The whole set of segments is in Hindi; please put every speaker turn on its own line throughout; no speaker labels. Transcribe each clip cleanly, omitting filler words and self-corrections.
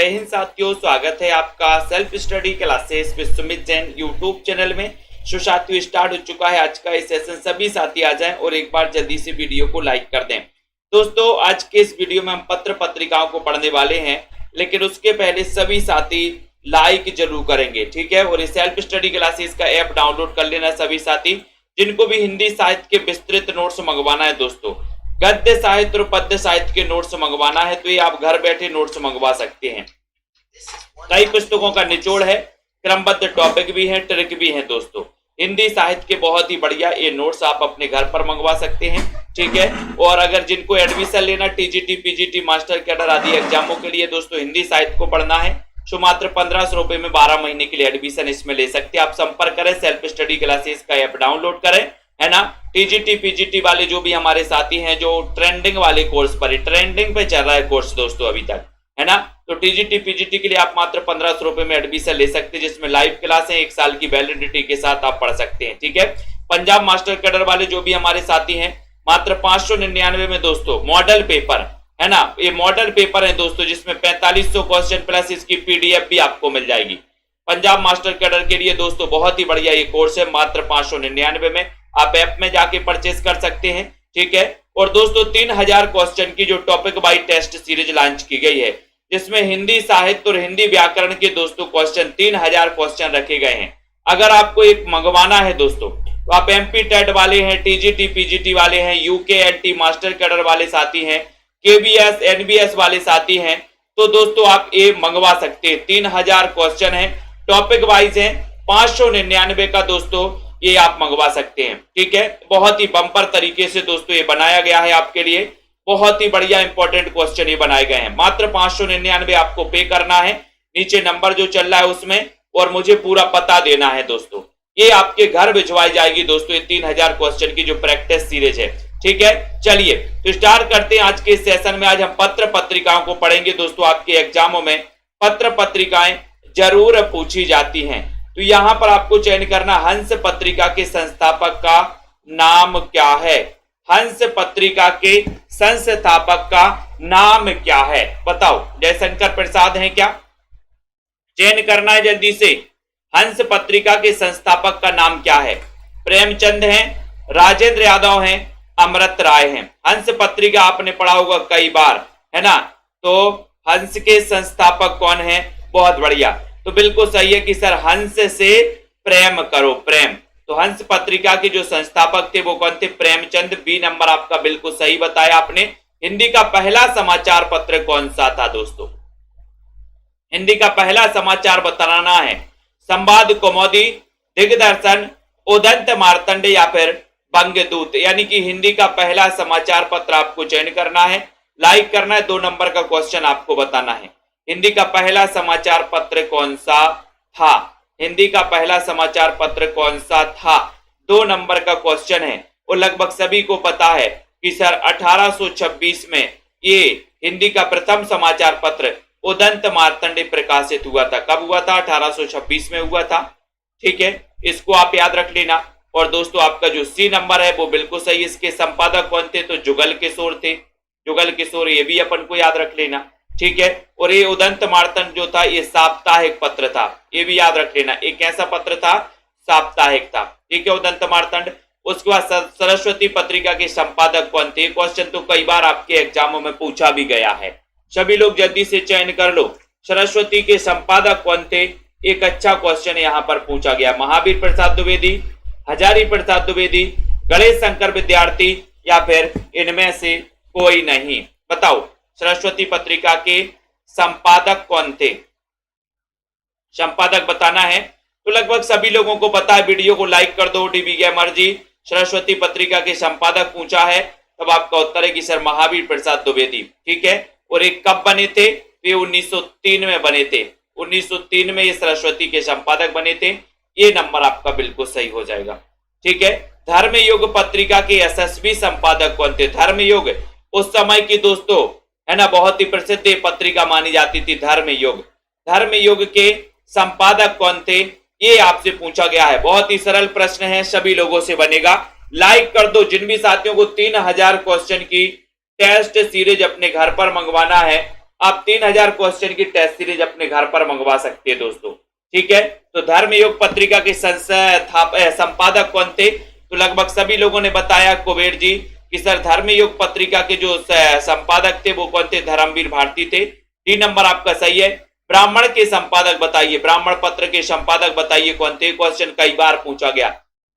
जय हिंद साथियों, स्वागत है आपका self study classes with Sumit Jain YouTube channel में। साथियों स्टार्ट हो चुका है आज का ये सेशन। सभी साथी आ जाएं और एक बार जल्दी से वीडियो को लाइक कर दें। दोस्तों आज के इस वीडियो में हम पत्र पत्रिकाओं को पढ़ने वाले हैं, लेकिन उसके पहले सभी साथी लाइक जरूर करेंगे, ठीक है। और ये सेल्फ स्टडी क्लासेस का ऐप डाउनलोड कर लेना सभी साथी। जिनको भी हिंदी साहित्य के विस्तृत नोट्स मंगवाना है दोस्तों, गद्य साहित्य और पद्य साहित्य के नोट्स मंगवाना है तो ये आप घर बैठे नोट्स मंगवा सकते हैं। कई पुस्तकों का निचोड़ है, क्रमबद्ध टॉपिक भी है, ट्रिक भी है दोस्तों। हिंदी साहित्य के बहुत ही बढ़िया ये नोट्स आप अपने घर पर मंगवा सकते हैं, ठीक है। और अगर जिनको एडमिशन लेना टीजीटी, पीजीटी, मास्टर कैडर आदि एग्जामों के लिए दोस्तों हिंदी साहित्य को पढ़ना है तो मात्र 1500 रुपए में 12 महीने के लिए एडमिशन इसमें ले सकते हैं। आप संपर्क करें, सेल्फ स्टडी क्लासेस का ऐप डाउनलोड करें, है ना। टीजीटी पीजीटी वाले जो भी हमारे साथी हैं जो ट्रेंडिंग वाले कोर्स पर, ट्रेंडिंग पे चल रहा है कोर्स दोस्तों अभी तक, है ना। तो टीजीटी पीजीटी के लिए आप मात्र 1500 रुपए में एडमिशन ले सकते हैं, जिसमें लाइव क्लास है, 1 साल की वैलिडिटी के साथ आप पढ़ सकते हैं, ठीक है। पंजाब मास्टर कैडर वाले जो भी हमारे साथी हैं मात्र 599 में दोस्तों मॉडल पेपर, है ना। ये मॉडल पेपर है दोस्तों जिसमें 4500 क्वेश्चन प्लस इसकी पीडीएफ भी आपको मिल जाएगी। पंजाब मास्टर कैडर के लिए दोस्तों बहुत ही बढ़िया ये कोर्स है, मात्र 599 में आप ऐप में जाके परचेस कर सकते हैं, ठीक है। और दोस्तों 3000 क्वेश्चन की जो topic by test series launch की गई है, जिसमें हिंदी साहित्य और हिंदी व्याकरण के दोस्तों क्वेश्चन 3000 क्वेश्चन रखे गए हैं। अगर आपको एक मंगवाना है दोस्तों तो आप एमपी टेट वाले हैं, टीजीटी पीजीटी वाले हैं, यूकेएलटी मास्टर कैडर वाले साथी हैं, केबीएस एनबीएस वाले साथी हैं, तो दोस्तों आप ये मंगवा सकते हैं। 3000 क्वेश्चन है, टॉपिक वाइज है, 599 का दोस्तों ये आप मंगवा सकते हैं, ठीक है। बहुत ही बम्पर तरीके से दोस्तों ये बनाया गया है आपके लिए, बहुत ही बढ़िया इंपॉर्टेंट क्वेश्चन ये बनाए गए हैं। मात्र 599 आपको पे करना है, नीचे नंबर जो चल रहा है उसमें, और मुझे पूरा पता देना है दोस्तों। ये आपके घर भिजवाई जाएगी दोस्तों, ये 3000 क्वेश्चन की जो प्रैक्टिस सीरीज है, ठीक है। चलिए तो स्टार्ट करते हैं आज के सेशन में। आज हम पत्र पत्रिकाओं को पढ़ेंगे दोस्तों। आपके एग्जामों में पत्र पत्रिकाएं जरूर पूछी जाती हैं, तो यहां पर आपको चयन करना हंस पत्रिका के संस्थापक का नाम क्या है। हंस पत्रिका के संस्थापक का नाम क्या है, बताओ। जयशंकर प्रसाद हैं क्या? चयन करना है जल्दी से। हंस पत्रिका के संस्थापक का नाम क्या है? प्रेमचंद हैं, राजेंद्र यादव हैं, अमृत राय हैं। हंस पत्रिका आपने पढ़ा होगा कई बार, है ना। तो हंस के संस्थापक कौन है? बहुत बढ़िया, तो बिल्कुल सही है कि सर हंस से प्रेम करो, प्रेम। तो हंस पत्रिका के जो संस्थापक थे वो कौन थे? प्रेमचंद। बी नंबर आपका बिल्कुल सही बताया आपने। हिंदी का पहला समाचार पत्र कौन सा था दोस्तों? हिंदी का पहला समाचार बताना है संवाद कौमुदी, दिग्दर्शन, उदंत मार्तंड या फिर बंगदूत। यानी कि हिंदी का पहला समाचार पत्र आपको चयन करना है, लाइक करना है। 2 नंबर का क्वेश्चन आपको बताना है, हिंदी का पहला समाचार पत्र कौन सा था? हिंदी का पहला समाचार पत्र कौन सा था? 2 नंबर का क्वेश्चन है। और लगभग सभी को पता है कि सर 1826 में ये हिंदी का प्रथम समाचार पत्र उदंत मार्तंड प्रकाशित हुआ था। कब हुआ था? 1826 में हुआ था, ठीक है। इसको आप याद रख लेना। और दोस्तों आपका जो सी नंबर है वो बिल्कुल सही। इसके संपादक कौन थे? तो जुगल किशोर थे, जुगल किशोर, ये भी अपन को याद रख लेना, ठीक है। और ये उदंत मार्तंड जो था ये साप्ताहिक पत्र था, ये भी याद रख लेना। एक कैसा पत्र था? साप्ताहिक था, ठीक है, उदंत मार्तंड। उसके बाद सरस्वती पत्रिका के संपादक कौन थे? क्वेश्चन तो कई बार आपके एग्जामों में पूछा भी गया है, सभी लोग जल्दी से चयन कर लो। सरस्वती के संपादक कौन थे? एक अच्छा क्वेश्चन यहाँ पर पूछा गया। महावीर प्रसाद द्विवेदी, हजारी प्रसाद द्विवेदी, गणेश शंकर विद्यार्थी या फिर इनमें से कोई नहीं। बताओ सरस्वती पत्रिका के संपादक कौन थे? संपादक बताना है। तो लगभग सभी लोगों को पता है, वीडियो को लाइक कर दो। डीबी गेमर जी, सरस्वती पत्रिका के संपादक पूछा है, तब आपका उत्तर है कि सर महावीर प्रसाद द्विवेदी, ठीक है। और एक कब बने थे? वे 1903 में बने थे। 1903 में ये सरस्वती के संपादक बने थे। ये नंबर आपका बिल्कुल सही हो जाएगा, ठीक है। धर्मयुग पत्रिका के यशस्वी संपादक कौन थे? धर्मयुग उस समय की दोस्तों, है ना, बहुत ही प्रसिद्ध पत्रिका मानी जाती थी धर्मयुग। धर्मयुग के संपादक कौन थे? ये आपसे पूछा गया है। बहुत ही सरल प्रश्न है, सभी लोगों से बनेगा। लाइक कर दो। जिन भी साथियों को 3000 क्वेश्चन की टेस्ट सीरीज अपने घर पर मंगवाना है, आप 3000 क्वेश्चन की टेस्ट सीरीज अपने घर पर मंगवा सकते हैं दोस्तों। ठीक है, तो धर्मयुग पत्रिका के संपादक कौन थे? तो लगभग सभी लोगों ने बताया कुबेर जी कि सर धर्मयुग पत्रिका के जो संपादक थे वो कौन थे? धर्मवीर भारती थे। डी नंबर आपका सही है। ब्राह्मण के संपादक बताइए, ब्राह्मण पत्र के संपादक बताइए कौन थे? क्वेश्चन कई बार पूछा गया।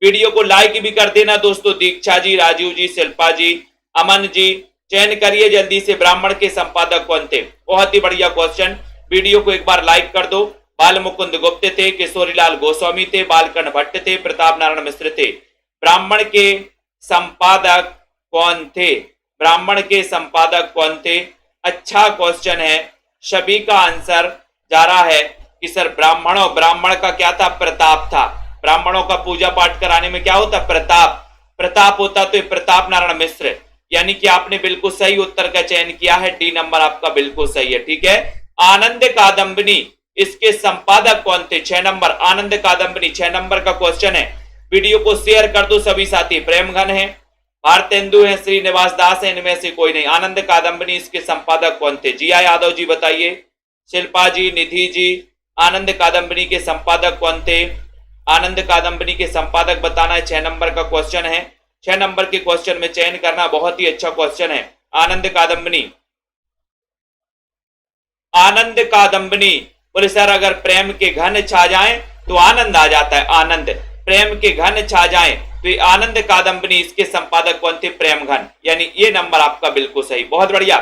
वीडियो को लाइक भी कर देना दोस्तों। दीक्षा जी, राजीव जी, शिल्पा जी, अमन जी, चयन करिए जल्दी से, ब्राह्मण के संपादक कौन थे? बहुत ही बढ़िया क्वेश्चन। वीडियो को एक बार लाइक कर दो। बाल मुकुंद गुप्त थे, किशोरीलाल गोस्वामी थे, बालकर्ण भट्ट थे, प्रताप नारायण मिश्र थे। ब्राह्मण के संपादक कौन थे? ब्राह्मण के संपादक कौन थे? अच्छा क्वेश्चन है। सभी का आंसर जा रहा है कि सर ब्राह्मण का क्या था? प्रताप था। ब्राह्मणों का पूजा पाठ कराने में क्या होता? प्रताप होता। तो प्रताप नारायण मिश्र, यानी कि आपने बिल्कुल सही उत्तर का चयन किया है। डी नंबर आपका बिल्कुल सही है। ठीक है, आनंद कादंबनी इसके संपादक कौन थे? 6 नंबर, आनंद कादंबनी 6 नंबर का क्वेश्चन है। वीडियो को शेयर कर दो सभी साथी। प्रेमघन है, भारतेंदु है, श्रीनिवास दास है, इनमें से कोई नहीं। आनंद कादंबनी इसके संपादक कौन थे? जिया यादव जी बताइए, शिल्पा जी, निधि जी, आनंद कादंबनी के संपादक कौन थे? आनंद कादंबनी के संपादक बताना है। 6 नंबर का क्वेश्चन है। 6 नंबर के क्वेश्चन में चयन करना बहुत ही अच्छा क्वेश्चन है। आनंद कादंबनी, आनंद कादंबनी बोले सर अगर प्रेम के घन छा जाएं तो आनंद आ जाता है। आनंद, प्रेम के घन छा जाएं तो आनंद कादंबनी इसके संपादक कौन थे? प्रेमघन, यानी ये नंबर आपका बिल्कुल सही। बहुत बढ़िया।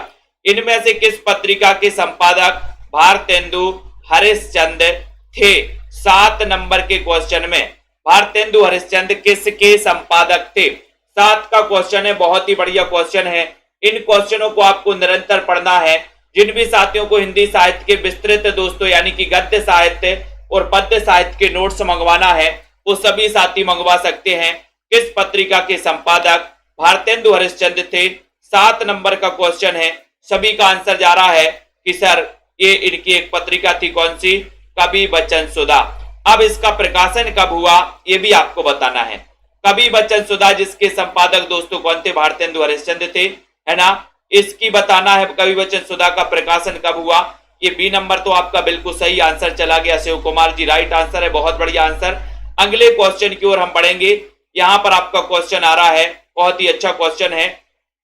इनमें से किस पत्रिका के संपादक भारतेंदु हरिश्चंद्र थे? 7 नंबर के क्वेश्चन में भारतेंदु हरिश्चंद्र किसके संपादक थे? 7 का क्वेश्चन है, बहुत ही बढ़िया क्वेश्चन है। इन क्वेश्चनों को आपको निरंतर पढ़ना है। जिन भी साथियों को हिंदी साहित्य के विस्तृत दोस्तों यानी कि गद्य साहित्य और पद्य साहित्य के नोट्स मंगवाना है वो सभी साथी मंगवा सकते हैं। किस पत्रिका के संपादक भारतेंदु हरिश्चंद्र थे? 7 नंबर का क्वेश्चन है। सभी का आंसर जा रहा है कि सर ये इनकी एक पत्रिका थी, कौन सी? कवि बच्चन सुधा। अब इसका प्रकाशन कब हुआ ये भी आपको बताना है। कवि बच्चन सुधा जिसके संपादक दोस्तों कौन थे? भारतेंदु हरिश्चंद्र थे, है ना। इसकी बताना है कवि बच्चन सुधा का प्रकाशन कब हुआ। ये बी नंबर तो आपका बिल्कुल सही आंसर चला गया। शिव कुमार जी राइट आंसर है, बहुत बढ़िया आंसर। अगले क्वेश्चन की ओर हम बढ़ेंगे। यहां पर आपका क्वेश्चन आ रहा है, बहुत ही अच्छा क्वेश्चन है।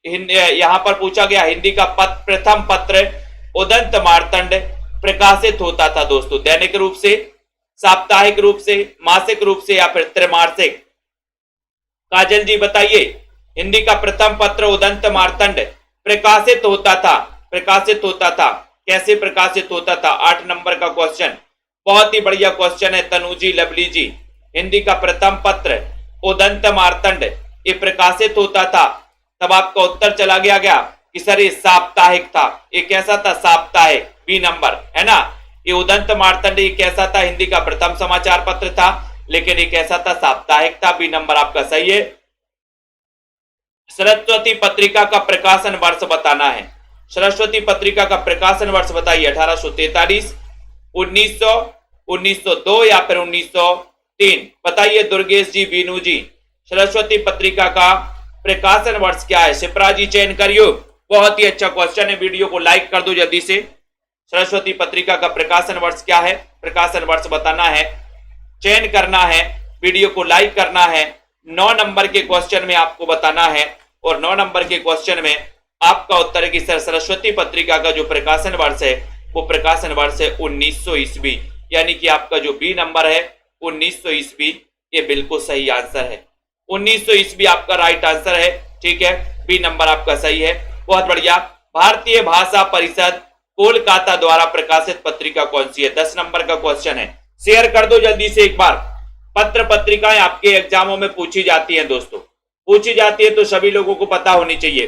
यहां पर पूछा गया हिंदी का प्रथम पत्र उदंत मार्तंड प्रकाशित होता था दोस्तों दैनिक रूप से, साप्ताहिक रूप से, मासिक रूप से या फिर त्रैमासिक? काजल जी बताइए। हिंदी का प्रथम पत्र उदंत मार्तंड प्रकाशित होता था, प्रकाशित होता था, कैसे प्रकाशित होता था? 8 नंबर का क्वेश्चन, बहुत ही बढ़िया क्वेश्चन है। तनुजी, लवली जी, हिंदी का प्रथम पत्र उदंत मार्तंड ये प्रकाशित होता था। तब आपका उत्तर चला गया कि सर ये साप्ताहिक था। ये कैसा था? साप्ताहिक, बी नंबर, है ना। ये उदंत मार्तंड ये कैसा था? हिंदी का प्रथम समाचार पत्र था, लेकिन ये कैसा था? साप्ताहिक था। बी नंबर आपका सही है। सरस्वती पत्रिका का प्रकाशन वर्ष बताना है। सरस्वती पत्रिका का प्रकाशन वर्ष बताइए। 1843, 1900, 1902 या फिर 1903? बताइए दुर्गेश जी, बीनू जी, सरस्वती पत्रिका का प्रकाशन वर्ष क्या है? शिप्रा जी चयन करियो। बहुत ही अच्छा क्वेश्चन है, वीडियो को लाइक कर दो जल्दी से। सरस्वती पत्रिका का प्रकाशन वर्ष क्या है? प्रकाशन वर्ष बताना है, चयन करना है, वीडियो को लाइक करना है। 9 नंबर के क्वेश्चन में आपको बताना है और 9 नंबर के क्वेश्चन में आपका उत्तर है कि सर सरस्वती पत्रिका का जो प्रकाशन वर्ष है वो प्रकाशन वर्ष है 1900 ईस्वी, यानी कि आपका जो बी नंबर है 1900 ईस्वी ये बिल्कुल सही आंसर है। 1900 ईस्वी आपका राइट आंसर है। ठीक है, बी नंबर आपका सही है, बहुत बढ़िया। भारतीय भाषा परिषद कोलकाता द्वारा प्रकाशित पत्रिका कौन सी है? 10 नंबर का क्वेश्चन है, शेयर कर दो जल्दी से एक बार। पत्र पत्रिकाएं आपके एग्जामों में पूछी जाती हैं दोस्तों, पूछी जाती है तो सभी लोगों को पता होनी चाहिए।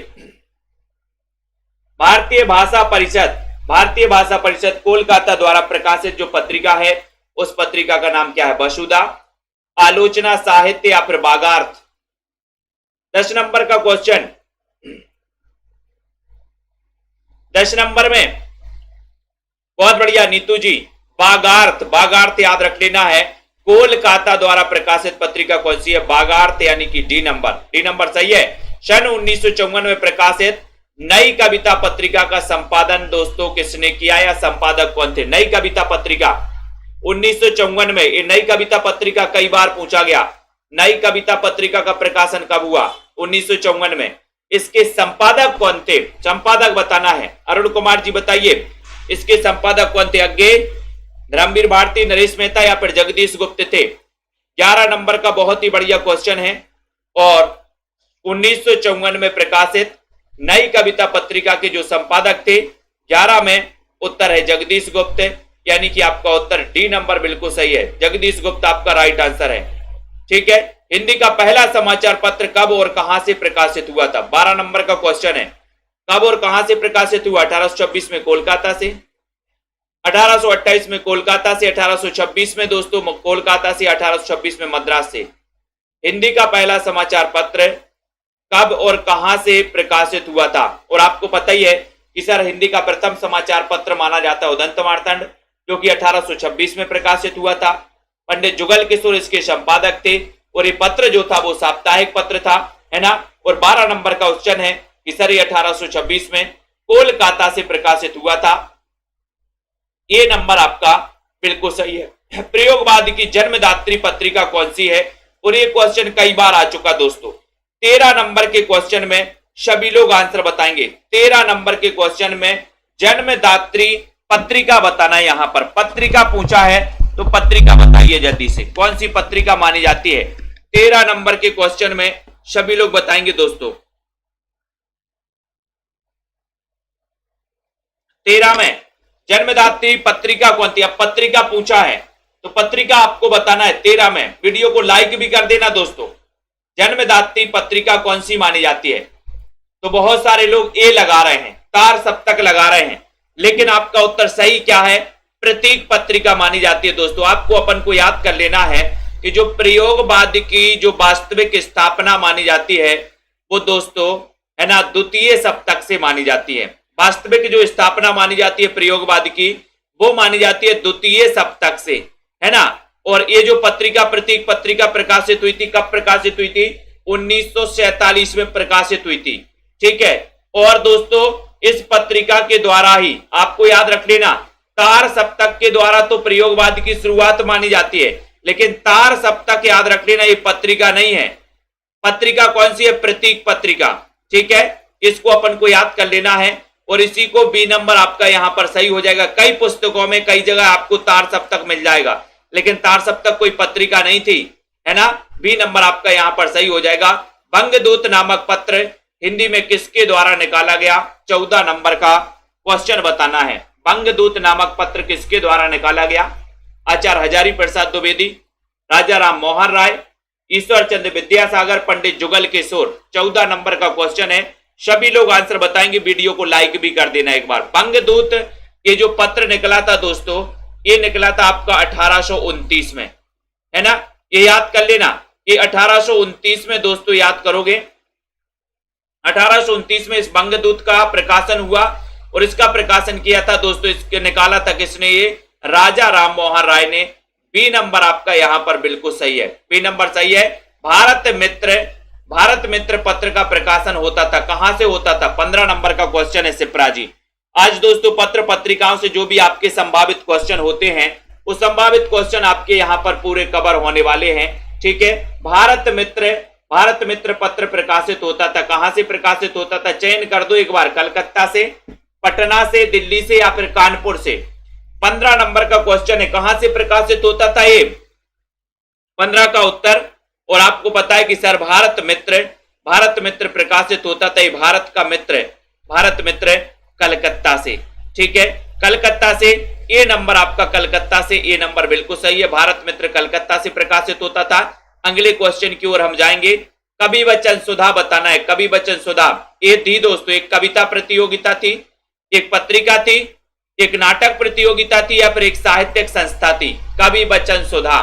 भारतीय भाषा परिषद कोलकाता द्वारा प्रकाशित जो पत्रिका है उस पत्रिका का नाम क्या है? वसुधा, आलोचना, साहित्य या फिर बागार्थ? 10 नंबर का क्वेश्चन, 10 नंबर में बहुत बढ़िया नीतू जी, बागार्थ, बागार्थ याद रख लेना है। कोलकाता द्वारा प्रकाशित पत्रिका कौन सी है? बागार्थ, यानी कि डी नंबर, डी नंबर सही है। सन 1954 में प्रकाशित नई कविता पत्रिका का संपादन दोस्तों किसने किया या संपादक कौन थे? नई कविता पत्रिका 1954 में। ये नई कविता पत्रिका कई बार पूछा गया। नई कविता पत्रिका का प्रकाशन कब हुआ? 1954 में। इसके संपादक कौन थे? संपादक बताना है। अरुण कुमार जी बताइए, इसके संपादक कौन थे? आगे धर्मवीर भारती, नरेश मेहता या फिर जगदीश गुप्त थे? 11 नंबर का बहुत ही बढ़िया क्वेश्चन है। और 1954 में प्रकाशित नई कविता पत्रिका के जो संपादक थे 11 में, उत्तर है जगदीश गुप्त, यानी कि आपका उत्तर डी नंबर बिल्कुल सही है। जगदीश गुप्त आपका राइट आंसर है। ठीक है। हिंदी का पहला समाचार पत्र कब और कहां से प्रकाशित हुआ था? 12 नंबर का क्वेश्चन है। कब और कहां से प्रकाशित हुआ? 1826 में कोलकाता से, 1828 में कोलकाता से, 1826 में दोस्तों कोलकाता से, 1826 में मद्रास से। हिंदी का पहला समाचार पत्र कब और कहां से प्रकाशित हुआ था? और आपको पता ही है कि सर हिंदी का प्रथम समाचार पत्र माना जाता है उदंत मार्तंड, जो कि 1826 में प्रकाशित हुआ था। पंडित जुगल किशोर इसके संपादक थे और ये पत्र जो था वो साप्ताहिक पत्र था, है ना। और 12 नंबर का क्वेश्चन है कि सर ये 1826 में कोलकाता से प्रकाशित हुआ था। ये नंबर आपका बिल्कुल सही है। प्रयोगवाद की जन्मदात्री पत्रिका कौन सी है? और ये क्वेश्चन कई बार आ चुका दोस्तों। 13 नंबर के क्वेश्चन में सभी लोग आंसर बताएंगे। 13 नंबर के क्वेश्चन में जन्मदात्री पत्रिका बताना है। यहां पर पत्रिका पूछा है तो पत्रिका बताइए जल्दी से, कौन सी पत्रिका मानी जाती है? 13 नंबर के क्वेश्चन में सभी लोग बताएंगे दोस्तों। 13 में जन्मदात्री पत्रिका कौन थी? अब पत्रिका पूछा है तो पत्रिका आपको बताना है 13 में। वीडियो को लाइक भी कर देना दोस्तों। जन्मदात्री पत्रिका कौन सी मानी जाती है? तो बहुत सारे लोग ए लगा रहे हैं, तार सप्तक लगा रहे हैं, लेकिन आपका उत्तर सही क्या है? प्रतीक पत्रिका मानी जाती है दोस्तों। आपको अपन को याद कर लेना है कि जो प्रयोगवाद की जो वास्तविक स्थापना मानी जाती है वो दोस्तों है ना द्वितीय सप्तक से मानी जाती है। वास्तविक जो स्थापना मानी जाती है प्रयोगवाद की वो मानी जाती है द्वितीय सप्तक से, है ना। और ये जो पत्रिका प्रतीक पत्रिका प्रकाशित हुई थी, कब प्रकाशित हुई थी? 1947 में प्रकाशित हुई थी। ठीक है। और दोस्तों इस पत्रिका के द्वारा ही आपको याद रख लेना, तार सप्तक के द्वारा तो प्रयोगवाद की शुरुआत मानी जाती है, लेकिन तार सप्तक याद रख लेना ये पत्रिका नहीं है। पत्रिका कौन सी है? प्रतीक पत्रिका। ठीक है। इसको अपन को याद कर लेना है और इसी को बी नंबर आपका यहां पर सही हो जाएगा। कई पुस्तकों में कई जगह आपको तार सप्तक मिल जाएगा, लेकिन तार सप्तक कोई पत्रिका नहीं थी, है ना। बी नंबर आपका यहां पर सही हो जाएगा। बंगदूत नामक पत्र हिंदी में किसके द्वारा निकाला गया? 14 नंबर का क्वेश्चन बताना है। बंगदूत नामक पत्र किसके द्वारा निकाला गया? आचार्य हजारी प्रसाद द्विवेदी, राजा राम मोहन राय, ईश्वर चंद्र विद्यासागर, पंडित जुगल किशोर। 14 नंबर का क्वेश्चन है। सभी लोग आंसर बताएंगे। वीडियो को लाइक भी कर देना एक बार। बंगदूत ये जो पत्र निकला था दोस्तों, ये निकला था आपका 1829 में, है ना। ये याद कर लेना, ये 1829 में दोस्तों याद करोगे। 1829 में इस बंगदूत का प्रकाशन हुआ और इसका प्रकाशन किया था दोस्तों, इसके निकाला था किसने? ये राजा राम मोहन राय ने। बी नंबर आपका यहां पर बिल्कुल सही है। बी नंबर सही है। भारत मित्र पत्र का प्रकाशन होता था, कहां से होता था? 15 नंबर का क्वेश्चन है सिप्रा जी। आज दोस्तों पत्र पत्रिकाओं से जो भी आपके संभावित क्वेश्चन होते हैं वो संभावित क्वेश्चन आपके यहां पर पूरे कवर होने वाले हैं। ठीक है। भारत मित्र पत्र प्रकाशित होता था, कहां से प्रकाशित होता था? चयन कर दो एक बार, कलकत्ता से, पटना से, दिल्ली से या फिर कानपुर से। 15 नंबर का क्वेश्चन है, कहां से प्रकाशित होता था ये? 15 का उत्तर। और आपको पता है कि सर भारत मित्र प्रकाशित होता था, भारत मित्र कलकत्ता से। ठीक है। कलकत्ता से। ए नंबर आपका कलकत्ता से, ए नंबर बिल्कुल सही है। भारत मित्र कलकत्ता से प्रकाशित होता था। अगले क्वेश्चन की ओर हम जाएंगे। कवि वचन सुधा बताना है। कवि वचन सुधा ये थी दोस्तों, एक कविता प्रतियोगिता थी, एक पत्रिका थी, एक नाटक प्रतियोगिता थी या फिर एक साहित्यिक संस्था थी? कवि वचन सुधा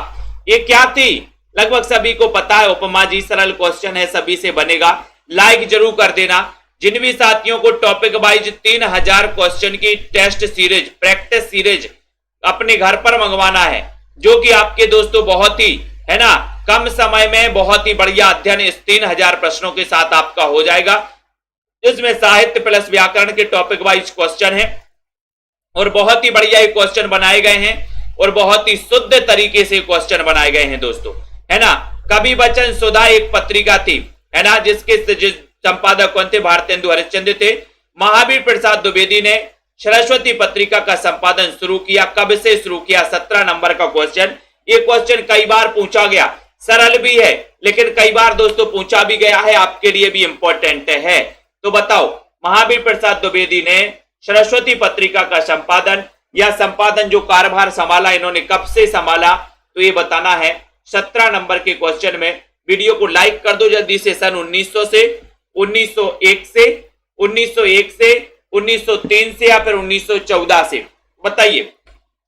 ये क्या थी? लगभग सभी को पता है। उपमा जी सरल क्वेश्चन है, सभी से बनेगा। लाइक जरूर कर देना। जिन भी साथियों को टॉपिक वाइज 3000 क्वेश्चन की टेस्ट सीरीज, प्रैक्टिस सीरीज अपने घर पर मंगवाना है, जो कि आपके दोस्तों बहुत ही है ना कम समय में बहुत ही बढ़िया अध्ययन इस 3000 प्रश्नों के साथ आपका हो जाएगा। जिसमें साहित्य प्लस व्याकरण के टॉपिक वाइज क्वेश्चन है और बहुत ही बढ़िया क्वेश्चन बनाए गए हैं और बहुत ही शुद्ध तरीके से क्वेश्चन बनाए गए हैं दोस्तों, है ना। कवि वचन सुधा एक पत्रिका थी, है ना, जिसके संपादक कौन थे? भारतेंदु हरिश्चंद्र थे। महावीर प्रसाद द्विवेदी ने सरस्वती पत्रिका का संपादन शुरू किया, कब से शुरू किया? 17 नंबर का क्वेश्चन। ये क्वेश्चन कई बार पूछा गया, सरल भी है लेकिन कई बार दोस्तों पूछा भी गया है, आपके लिए भी इंपॉर्टेंट है। तो बताओ, महावीर प्रसाद द्विवेदी ने सरस्वती पत्रिका का संपादन या संपादन जो कारभार संभाला, इन्होंने कब से संभाला? तो ये बताना है 17 नंबर के क्वेश्चन में। वीडियो को लाइक कर दो जल्दी से। सन 1900 से, 1901 से, 1901 से, 1903 से या फिर 1914 से, बताइए।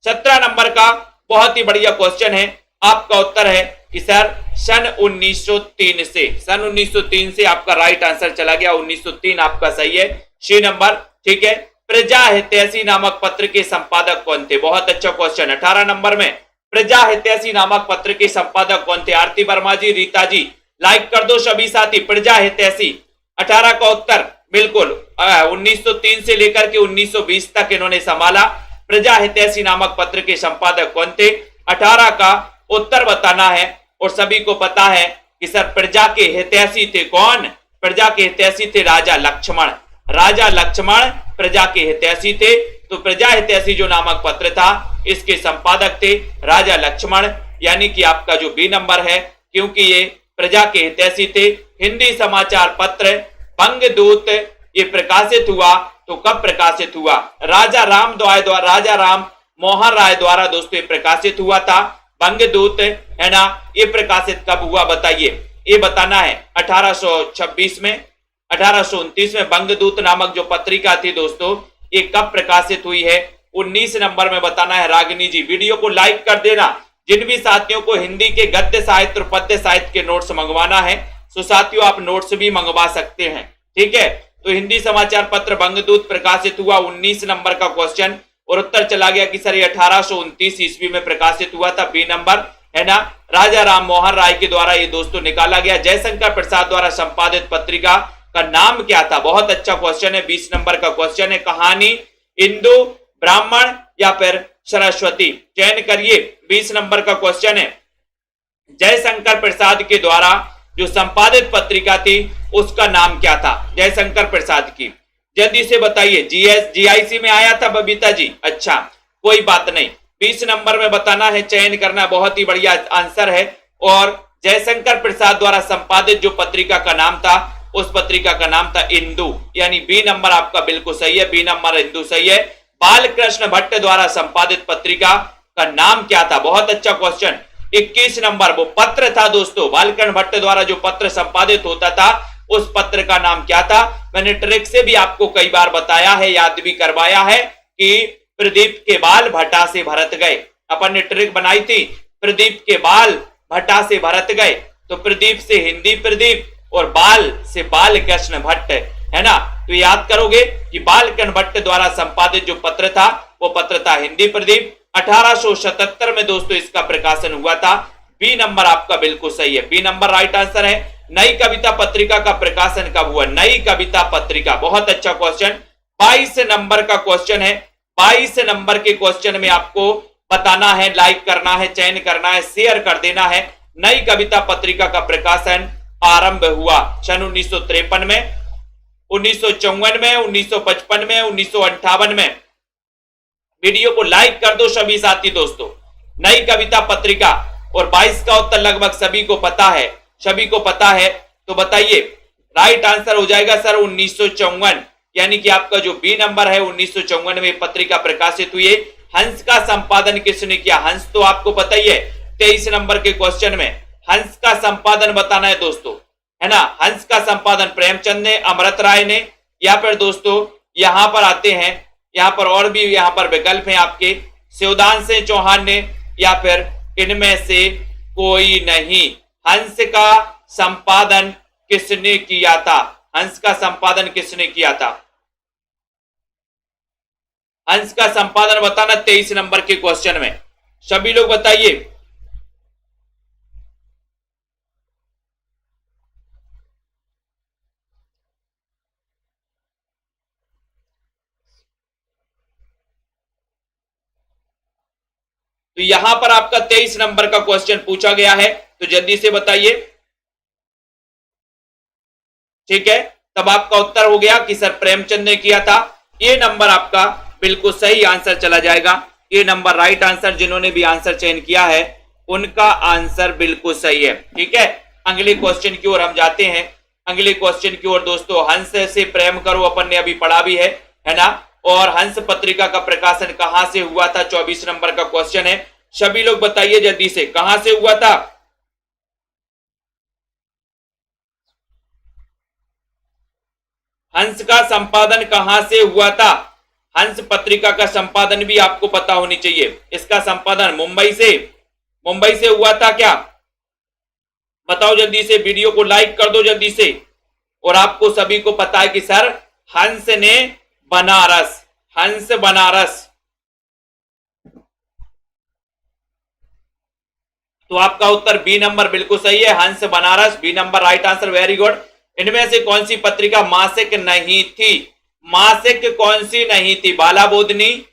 17 नंबर का बहुत ही बढ़िया क्वेश्चन है। आपका उत्तर है कि सर सन 1903 से, सन 1903 से आपका राइट आंसर चला गया। 1903 आपका सही है, सी नंबर, ठीक है। प्रजा हितैषी नामक पत्र के संपादक कौन थे? बहुत अच्छा क्वेश्चन। 18 नंबर में प्रजा हितैषी नामक पत्र के संपादक कौन थे? आरती वर्मा जी, रीता जी, लाइक कर दो सभी साथी। प्रजा हितैषी 18 का उत्तर बिल्कुल 1903 से लेकर के 1920 तक इन्होंने संभाला। प्रजा हितैषी नामक पत्र के संपादक कौन थे? 18 का उत्तर बताना है और सभी को पता है कि सर प्रजा के हितैषी थे कौन? प्रजा के हितैषी थे राजा लक्ष्मण। राजा लक्ष्मण प्रजा के हितैषी थे। तो प्रजा हितैषी जो नामक पत्र था, इसके संपादक थे राजा लक्ष्मण, यानी कि आपका जो बी नंबर है, क्योंकि ये प्रजा के हितैषी थे। हिंदी समाचार पत्र बंगदूत ये प्रकाशित हुआ, तो कब प्रकाशित हुआ? राजा राम मोहन राय द्वारा दोस्तों ये प्रकाशित हुआ था। बंगदूत, है ना, ये प्रकाशित कब हुआ बताइए? ये बताना है 1826 में, 1829 में बंगदूत नामक जो पत्रिका थी दोस्तों, ये कब प्रकाशित हुई है? 19 नंबर में बताना है। रागिनी जी, वीडियो को लाइक कर देना। जिन भी साथियों को हिंदी के गद्य साहित्य और पद्य साहित्य के नोट्स मंगवाना है, तो साथियों आप नोट्स भी मंगवा सकते हैं, ठीक है। तो हिंदी समाचार पत्र बंगदूत प्रकाशित हुआ, 19 नंबर का क्वेश्चन, और उत्तर चला गया कि सर ये 1829 ईस्वी में प्रकाशित हुआ था, बी नंबर, है ना। राजा राम मोहन राय के द्वारा ये दोस्तों निकाला गया। जयशंकर प्रसाद द्वारा संपादित पत्रिका का नाम क्या था? बहुत अच्छा क्वेश्चन है, 20 नंबर का क्वेश्चन है। कहानी, इंदु, ब्राह्मण या फिर सरस्वती, चयन करिए। 20 नंबर का क्वेश्चन है। जयशंकर प्रसाद के द्वारा जो संपादित पत्रिका थी उसका नाम क्या था? जयशंकर प्रसाद की, जल्दी से बताइए। जीआईसी में आया था बबीता जी? अच्छा, कोई बात नहीं। 20 नंबर में बताना है, चयन करना। बहुत ही बढ़िया आंसर है। और जयशंकर प्रसाद द्वारा संपादित जो पत्रिका का नाम था, उस पत्रिका का नाम था इंदु, यानी बी नंबर आपका बिल्कुल सही है, बी नंबर इंदु सही है। बालकृष्ण भट्ट द्वारा संपादित पत्रिका का नाम क्या था? बहुत अच्छा क्वेश्चन। 21 नंबर वो पत्र था दोस्तों, बालकृष्ण भट्ट द्वारा जो पत्र संपादित होता था, उस पत्र का नाम क्या था? मैंने ट्रिक से भी आपको कई बार बताया है, याद भी करवाया है कि प्रदीप के बाल भट्टा से भरत गए। अपन ने ट्रिक बनाई थी, प्रदीप के बाल भट्टा से भरत गए। तो प्रदीप से हिंदी प्रदीप और बाल से बालकृष्ण भट्ट, है ना। तो याद करोगे कि बालकृष्ण भट्ट द्वारा संपादित जो पत्र था, वो पत्र था हिंदी प्रदीप। 1877 में दोस्तों इसका प्रकाशन हुआ था। बी नंबर आपका बिल्कुल सही है, बी नंबर राइट आंसर है। नई कविता पत्रिका का प्रकाशन कब हुआ? नई कविता पत्रिका, बहुत अच्छा क्वेश्चन। 22 नंबर का क्वेश्चन है। 22 नंबर के क्वेश्चन में आपको बताना है, लाइक करना है, चयन करना है, शेयर कर देना है। नई कविता पत्रिका का प्रकाशन आरंभ हुआ सन 1953 में, 1954 में, 1955 में, 1958 में। वीडियो को लाइक कर दो सभी साथी दोस्तों। नई कविता पत्रिका, और 22 का उत्तर लगभग सभी को पता है, सभी को पता है। तो बताइए, राइट आंसर हो जाएगा सर 1954, यानी कि आपका जो बी नंबर है 1954 में पत्रिका प्रकाशित हुई है। हंस का संपादन किसने किया? हंस तो आपको पता ही है। 23 नंबर के क्वेश्चन में हंस का संपादन बताना है दोस्तों, है ना। हंस का संपादन प्रेमचंद ने, अमृत राय ने, या फिर दोस्तों यहां पर आते हैं, यहां पर और भी यहां पर विकल्प हैं आपके, शिवदान सिंह चौहान ने, या फिर इनमें से कोई नहीं। हंस का संपादन किसने किया था? हंस का संपादन किसने किया था? हंस का संपादन बताना 23 नंबर के क्वेश्चन में, सभी लोग बताइए। तो यहां पर आपका 23 नंबर का क्वेश्चन पूछा गया है, तो जल्दी से बताइए। ठीक है, तब आपका उत्तर हो गया कि सर प्रेमचंद ने किया था। ये नंबर आपका बिल्कुल सही आंसर चला जाएगा। ये नंबर राइट आंसर, जिन्होंने भी आंसर चयन किया है उनका आंसर बिल्कुल सही है। ठीक है, अगले क्वेश्चन की ओर हम जाते हैं। अगले क्वेश्चन की ओर दोस्तों, हंस से प्रेम करो अपन ने अभी पढ़ा भी है ना। और हंस पत्रिका का प्रकाशन कहां से हुआ था, 24 नंबर का क्वेश्चन है। सभी लोग बताइए जल्दी से, कहां से हुआ था? हंस का संपादन कहां से हुआ था? हंस पत्रिका का संपादन भी आपको पता होनी चाहिए। इसका संपादन मुंबई से हुआ था क्या? बताओ जल्दी से, वीडियो को लाइक कर दो जल्दी से। और आपको सभी को पता है कि सर हंस ने बनारस, तो आपका उत्तर बी नंबर बिल्कुल सही है, Hans Banaras, B number right answer, very good. इनमें से कौन सी पत्रिका मासिक नहीं थी? मासिक कौन सी नहीं थी? बाला बोधनी,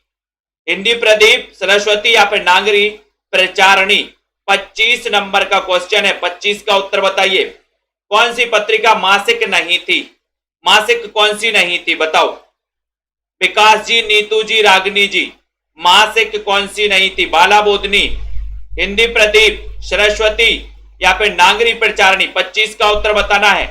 हिंदी प्रदीप, सरस्वती या फिर नागरी प्रचारणी? 25 नंबर का क्वेश्चन है, 25 का उत्तर बताइए। कौन सी पत्रिका मासिक नहीं थी? मासिक कौन सी नहीं थी बताओ। विकास जी, नीतू जी, रागनी जी, मासिक कौन सी नहीं थी? बाला बोधनी, हिंदी प्रदीप, सरस्वती या फिर नागरी प्रचारणी? 25 का उत्तर बताना है।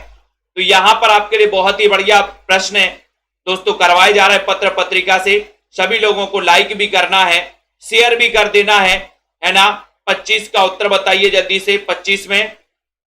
तो यहां पर आपके लिए बहुत ही बढ़िया प्रश्न है दोस्तों, करवाए जा रहे हैं पत्र पत्रिका से। सभी लोगों को लाइक भी करना है, शेयर भी कर देना है ना। 25 का उत्तर बताइए जल्दी से। 25 में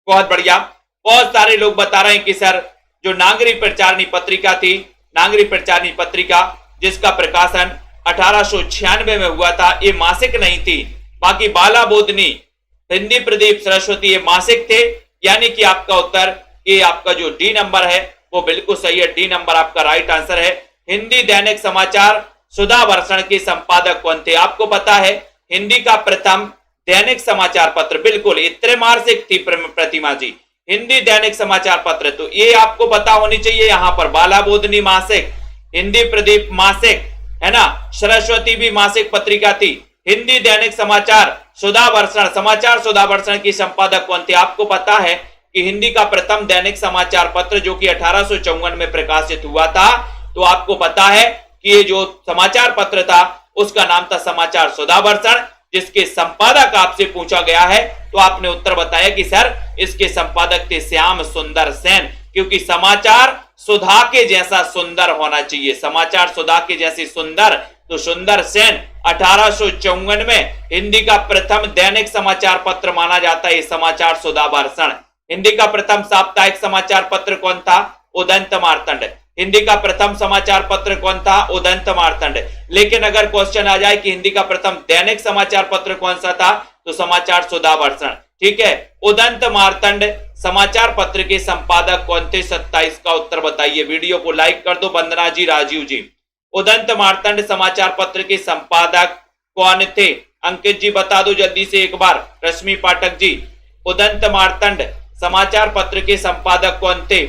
बहुत बढ़िया, बहुत सारे लोग बता रहे हैं कि सर जो नागरी प्रचारणी पत्रिका थी, नागरी प्रचारणी पत्रिका जिसका प्रकाशन 1896 में हुआ था, ये मासिक नहीं थी। बाकी बाला बोधनी, हिंदी प्रदीप, सरस्वती ये मासिक थे। यानी कि आपका उत्तर ये आपका जो डी नंबर है वो बिल्कुल सही है। डी नंबर आपका राइट आंसर है। हिंदी दैनिक समाचार सुधा वर्षण के संपादक कौन थे? आपको पता है हिंदी का प्रथम दैनिक समाचार पत्र, बिल्कुल इतने मासिक थी प्रतिमा जी, हिंदी दैनिक समाचार पत्र, तो ये आपको पता होनी चाहिए। यहां पर बाला बोधनी मासिक, हिंदी प्रदीप मासिक, है ना, सरस्वती भी मासिक पत्रिका थी। हिंदी दैनिक समाचार सुधा वर्षण, समाचार सुधा वर्षण की संपादक कौन थे? आपको पता है कि हिंदी का प्रथम दैनिक समाचार पत्र जो कि 1854 में प्रकाशित हुआ था, तो आपको पता है कि ये जो समाचार पत्र था उसका नाम था समाचार सुधा वर्षण, जिसके संपादक आपसे पूछा गया है तो आपने उत्तर बताया कि सर इसके संपादक थे श्याम सुंदर सेन, क्योंकि समाचार सुधा के जैसा सुंदर होना चाहिए, समाचार सुधा के जैसी सुंदर, तो सुंदर सेन 1854 में हिंदी का प्रथम दैनिक समाचार पत्र माना जाता है समाचार सुधा वर्षण। हिंदी का प्रथम साप्ताहिक समाचार पत्र कौन था? उदंत मार्तंड। हिंदी का प्रथम समाचार पत्र कौन था? उदंत मार्तंड। लेकिन अगर क्वेश्चन आ जाए कि हिंदी का प्रथम दैनिक समाचार पत्र कौन सा था, तो समाचार सुधा वर्षण। ठीक है, उदंत मार्तंड समाचार पत्र के संपादक कौन थे? 27 का उत्तर बताइए। वीडियो को लाइक कर दो वंदना जी, राजीव जी। उदंत मार्तंड समाचार पत्र के संपादक कौन थे? अंकित जी बता दो जल्दी से एक बार, रश्मि पाठक जी, उदंत मार्तंड समाचार पत्र के संपादक कौन थे?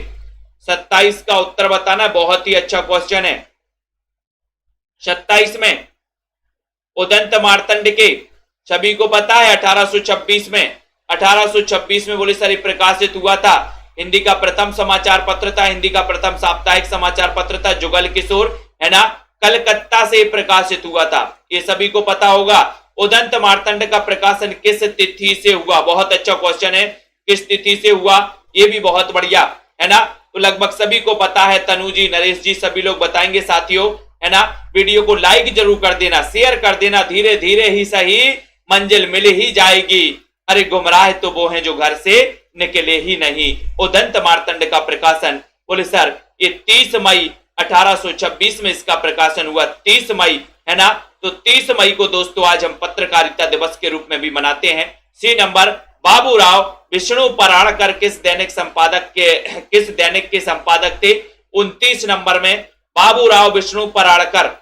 27 का उत्तर बताना, बहुत ही अच्छा क्वेश्चन है। 27 में उदंत मार्तंड के सभी को पता है 1826 में बोले सारी प्रकाशित हुआ था। हिंदी का प्रथम समाचार पत्र था, हिंदी का प्रथम साप्ताहिक समाचार पत्र था जुगल किशोर, है ना, कलकत्ता से प्रकाशित हुआ था, ये सभी को पता होगा। उदंत मार्तंड का प्रकाशन किस तिथि से हुआ? बहुत अच्छा क्वेश्चन है, किस तिथि से हुआ, ये भी बहुत बढ़िया, है ना। तो लगभग सभी को पता है, तनु जी, नरेश जी, सभी लोग बताएंगे साथियों, है ना। वीडियो को लाइक जरूर कर देना, शेयर कर देना, धीरे धीरे ही सही मंजिल मिल ही जाएगी। अरे गुमराह तो वो हैं जो घर से निकले ही नहीं। उदंत मार्तंड का प्रकाशन बोले सर ये 30 मई 1826 में इसका प्रकाशन हुआ, 30 मई, है ना। तो 30 मई को दोस्तों आज हम पत्रकारिता दिवस के रूप में भी मनाते हैं। सी नंबर, बाबूराव विष्णु पराड़कर किस दैनिक के संपादक थे? 29 नंबर में बाबूराव विष्णु पराड़कर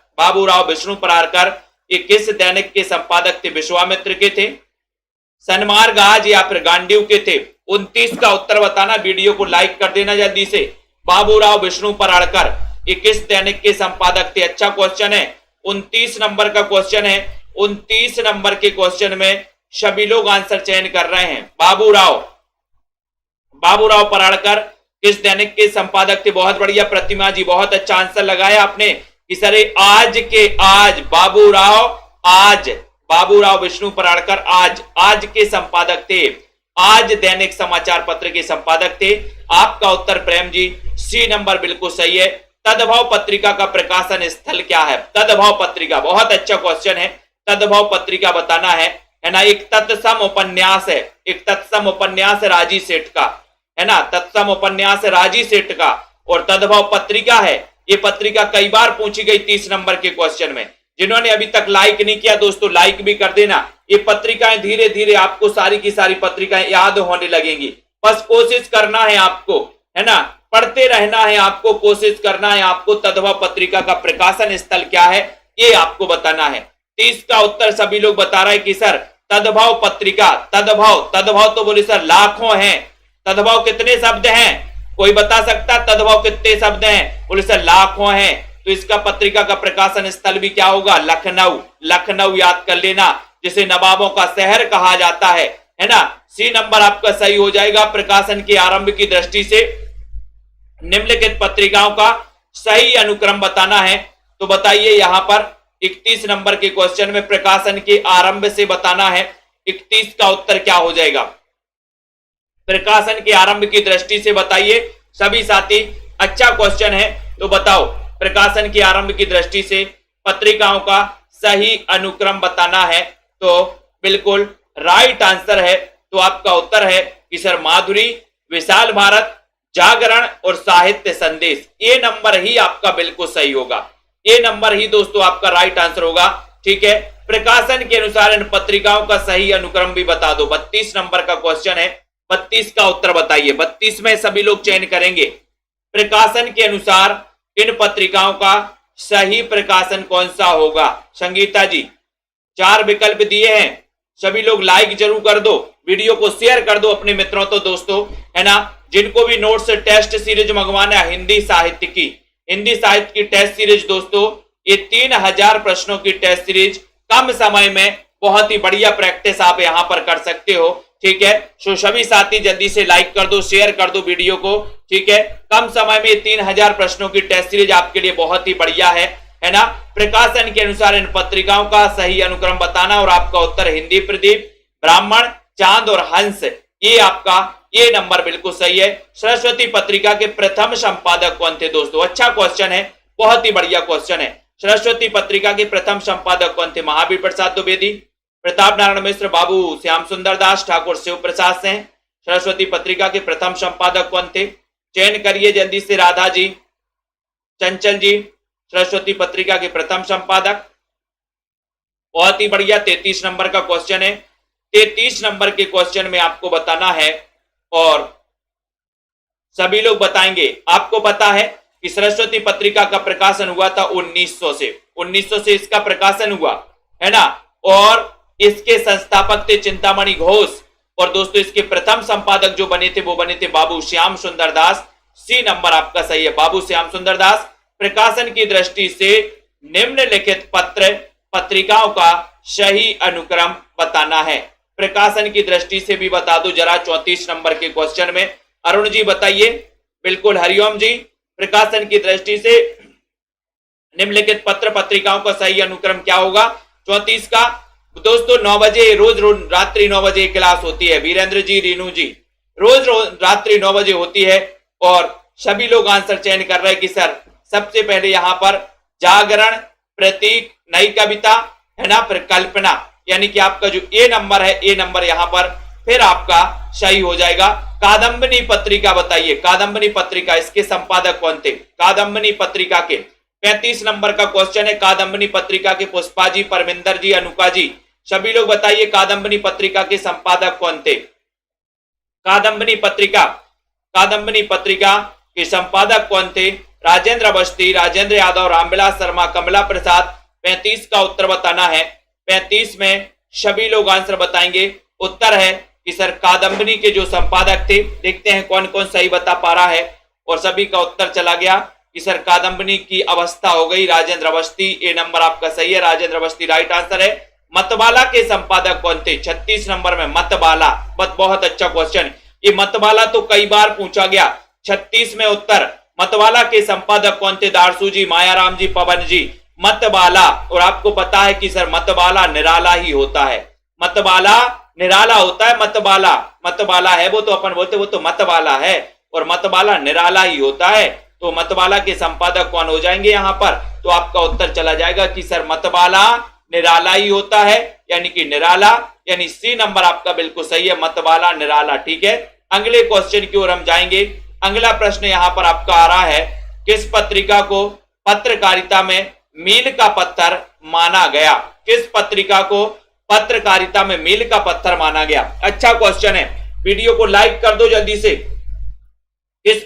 ये किस दैनिक के संपादक थे? विश्वामित्र के थे, सनमार्ग आज या फिर गांडीव के थे? 29 का उत्तर बताना, वीडियो को लाइक कर देना जल्दी से। बाबूराव विष्णु पराड़कर ये किस दैनिक के संपादक थे? अच्छा क्वेश्चन है, 29 नंबर का क्वेश्चन है, 29 नंबर के क्वेश्चन में सभी लोग आंसर चयन कर रहे हैं। बाबूराव पराड़कर किस दैनिक के संपादक थे? बहुत बढ़िया प्रतिमा जी, बहुत अच्छा आंसर लगाया आपने कि सर आज बाबूराव विष्णु पराड़कर आज के संपादक थे, आज दैनिक समाचार पत्र के संपादक थे। आपका उत्तर प्रेम जी सी नंबर बिल्कुल सही है। तदभाव पत्रिका का प्रकाशन स्थल क्या है? तदभाव पत्रिका, बहुत अच्छा क्वेश्चन है। तदभाव पत्रिका बताना है ना। एक तत्सम उपन्यास है राजी सेठ का, है ना, तत्सम उपन्यास है राजी सेठ का, और तदभाव पत्रिका है। ये पत्रिका कई बार पूछी गई 30 नंबर के क्वेश्चन में। जिन्होंने अभी तक लाइक नहीं किया दोस्तों, लाइक भी कर देना। ये पत्रिकाएं धीरे धीरे आपको सारी की सारी पत्रिकाएं याद होने लगेंगी। बस कोशिश करना है आपको, है ना, पढ़ते रहना है आपको, कोशिश करना है आपको। तदभाव पत्रिका का प्रकाशन स्थल क्या है ये आपको बताना है। 30 का उत्तर सभी लोग बता रहे हैं कि सर तदभाव पत्रिका, तदभाव तो बोले सर लाखों हैं। तदभाव कितने शब्द हैं? कोई बता सकता तदभाव कितने शब्द हैं? बोले सर लाखों हैं। तो इसका पत्रिका का प्रकाशन स्थल भी क्या होगा? लखनऊ याद कर लेना, जिसे नवाबों का शहर कहा जाता है ना। सी नंबर आपका सही हो जाएगा। प्रकाशन के आरंभ की दृष्टि से निम्नलिखित पत्रिकाओं का सही अनुक्रम बताना है। तो बताइए यहां पर 31 नंबर के क्वेश्चन में प्रकाशन के आरंभ से बताना है। 31 का उत्तर क्या हो जाएगा? प्रकाशन के आरंभ की दृष्टि से बताइए सभी साथी। अच्छा क्वेश्चन है, तो बताओ प्रकाशन के आरंभ की दृष्टि से पत्रिकाओं का सही अनुक्रम बताना है। तो बिल्कुल राइट आंसर है। तो आपका उत्तर है कि सर माधुरी, विशाल भारत, जागरण और साहित्य संदेश। ये नंबर ही आपका बिल्कुल सही होगा। ये नंबर ही दोस्तों आपका राइट आंसर होगा। ठीक है, प्रकाशन के अनुसार इन पत्रिकाओं का सही अनुक्रम भी बता दो। 32 नंबर का क्वेश्चन है, 32 का उत्तर बताइए। 32 में सभी लोग चयन करेंगे। प्रकाशन के अनुसार इन पत्रिकाओं का सही प्रकाशन कौन सा होगा? संगीता जी 4 विकल्प दिए हैं। सभी लोग लाइक जरूर कर दो, वीडियो को शेयर कर दो अपने मित्रों तो दोस्तों, है ना। जिनको भी नोट्स टेस्ट सीरीज मंगवाना है हिंदी साहित्य की टेस्ट सीरीज दोस्तों, ये 3000 प्रश्नों की टेस्ट सीरीज कम समय में बहुत ही बढ़िया प्रैक्टिस आप यहां पर कर सकते हो। ठीक है, सो सभी साथी जल्दी से लाइक कर दो, शेयर कर दो वीडियो को। ठीक है, कम समय में 3000 प्रश्नों की टेस्ट सीरीज आपके लिए बहुत ही बढ़िया है ना। प्रकाशन के अनुसार इन पत्रिकाओं का सही अनुक्रम बताना, और आपका उत्तर हिंदी प्रदीप, ब्राह्मण, चांद और हंस। ये आपका ये नंबर बिल्कुल सही है। सरस्वती पत्रिका के प्रथम संपादक कौन थे दोस्तों? अच्छा क्वेश्चन है, बहुत ही बढ़िया क्वेश्चन है। सरस्वती पत्रिका के प्रथम संपादक कौन थे? महावीर प्रसाद द्विवेदी, प्रताप नारायण मिश्र, बाबू श्याम सुंदर दास, ठाकुर शिव प्रसाद सिंह। सरस्वती पत्रिका के प्रथम संपादक कौन थे? चयन करिए जल्दी से। राधा जी, चंचल जी, सरस्वती पत्रिका के प्रथम संपादक। बहुत ही बढ़िया। 33 नंबर का क्वेश्चन है। 33 नंबर के क्वेश्चन में आपको बताना है, और सभी लोग बताएंगे। आपको पता है कि सरस्वती पत्रिका का प्रकाशन हुआ था 1900 से इसका प्रकाशन हुआ, है ना। और इसके संस्थापक थे चिंतामणि घोष, और दोस्तों इसके प्रथम संपादक जो बने थे वो बने थे बाबू श्याम सुंदर दास। सी नंबर आपका सही है, बाबू श्याम सुंदर दास। प्रकाशन की दृष्टि से निम्नलिखित पत्रिकाओं का सही अनुक्रम बताना है। प्रकाशन की दृष्टि से भी बता दो जरा 34 नंबर के क्वेश्चन में। अरुण जी बताइए। बिल्कुल, हरिओम जी, प्रकाशन की दृष्टि से निम्नलिखित पत्रिकाओं का सही अनुक्रम क्या होगा? 34 का दोस्तों 9 बजे रोज रात्रि 9 बजे क्लास होती है। वीरेंद्र जी, रीनू जी, रोज रात्रि 9 बजे होती है। और सभी लोग आंसर चयन कर रहे हैं कि सर सबसे पहले यहां पर जागरण, प्रतीक, नई कविता, है ना, फिर कल्पना, यानी कि आपका जो ए नंबर है, ए नंबर यहां पर फिर आपका सही हो जाएगा। कादम्बनी पत्रिका बताइए। कादम्बनी पत्रिका, इसके संपादक कौन थे? कादम्बनी पत्रिका के 35 नंबर का क्वेश्चन है। कादम्बनी पत्रिका के पुष्पा जी, परमिंदर जी, अनुका जी, सभी लोग बताइए कादम्बनी पत्रिका के संपादक कौन थे? कादम्बनी पत्रिका के संपादक कौन थे? राजेंद्र अवस्थी, राजेंद्र यादव, रामविलास शर्मा, कमला प्रसाद। 35 का उत्तर बताना है। 35 में सभी लोग आंसर बताएंगे। उत्तर है कि सर कादम्बनी के जो संपादक थे। देखते हैं कौन कौन सही बता पा रहा है। और सभी का उत्तर चला गया कि सर कादम्बनी की अवस्था हो गई राजेंद्र अवस्थी। ए नंबर आपका सही है, राजेंद्र अवस्थी राइट आंसर है। मतवाला के संपादक कौन थे? 36 नंबर में मतवाला। बहुत अच्छा क्वेश्चन। ये मतवाला तो कई बार पूछा गया। 36 में उत्तर मतवाला के संपादक कौन थे? दारसू जी, मायाराम जी, पवन जी। मतवाला। और आपको पता है कि सर मतवाला निराला ही होता है। मतवाला निराला होता है। मतवाला है वो तो अपन बोलते वो तो मतवाला है, और मतवाला निराला ही होता है। तो मतवाला के संपादक कौन हो जाएंगे यहां पर? तो आपका उत्तर चला जाएगा कि सर मतवाला निराला ही होता है, यानी कि निराला, यानी सी नंबर आपका बिल्कुल सही है, मतवाला निराला। ठीक है, अगले क्वेश्चन की ओर हम जाएंगे। अगला प्रश्न यहां पर आपका आ रहा है, किस पत्रिका को पत्रकारिता में मील का पत्थर माना गया? किस पत्रिका को पत्रकारिता में मील का पत्थर माना गया? अच्छा क्वेश्चन है, वीडियो को लाइक कर दो जल्दी से। किस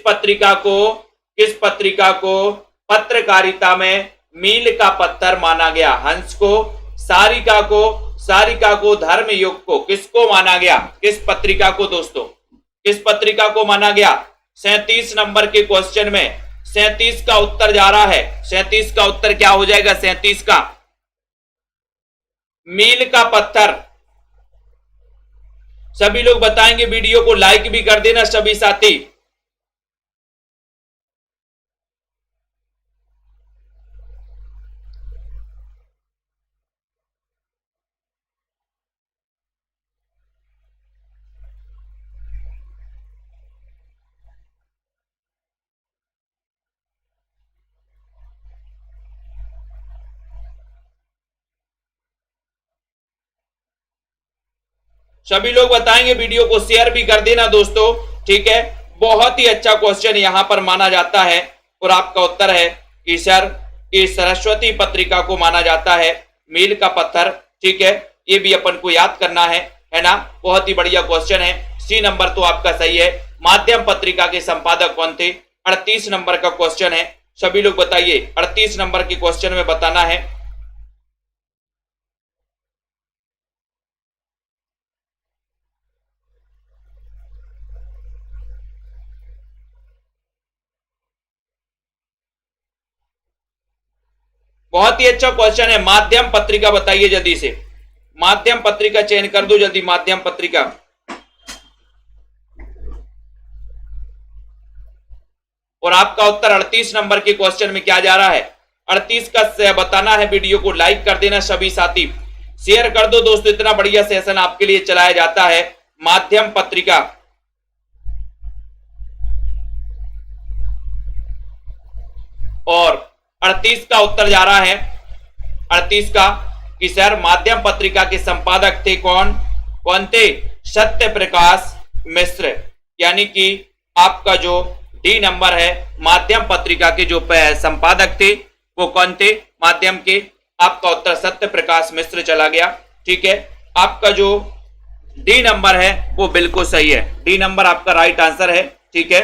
पत्रिका को पत्रकारिता में मील का पत्थर माना गया? हंस को, सारिका को, धर्मयुग को, किसको माना गया? किस पत्रिका को दोस्तों, किस पत्रिका को माना गया? 37 नंबर के क्वेश्चन में 37 का उत्तर जा रहा है। 37 का उत्तर क्या हो जाएगा? 37 का मील का पत्थर। सभी लोग बताएंगे, वीडियो को लाइक भी कर देना सभी साथी। सभी लोग बताएंगे, वीडियो को शेयर भी कर देना दोस्तों। ठीक है, बहुत ही अच्छा क्वेश्चन यहां पर माना जाता है, और आपका उत्तर है कि सर ये सरस्वती पत्रिका को माना जाता है मील का पत्थर। ठीक है, ये भी अपन को याद करना है ना। बहुत ही बढ़िया क्वेश्चन है। सी नंबर तो आपका सही है। माध्यम पत्रिका के संपादक कौन थे? 38 नंबर का क्वेश्चन है। सभी लोग बताइए, 38 नंबर के क्वेश्चन में बताना है। बहुत ही अच्छा क्वेश्चन है। माध्यम पत्रिका बताइए जल्दी से। माध्यम पत्रिका चयन कर दो जल्दी, माध्यम पत्रिका। और आपका उत्तर 38 नंबर के क्वेश्चन में क्या जा रहा है? 38 का बताना है। वीडियो को लाइक कर देना सभी साथी, शेयर कर दो दोस्तों। इतना बढ़िया सेशन आपके लिए चलाया जाता है माध्यम पत्रिका। और 38 का उत्तर जा रहा है 38 का कि सर माध्यम पत्रिका के संपादक थे कौन थे? सत्य प्रकाश मिश्र। यानी कि आपका जो डी नंबर है, माध्यम पत्रिका के जो संपादक थे वो कौन थे माध्यम के? आपका उत्तर सत्य प्रकाश मिश्र चला गया। ठीक है, आपका जो डी नंबर है वो बिल्कुल सही है। डी नंबर आपका राइट आंसर है। ठीक है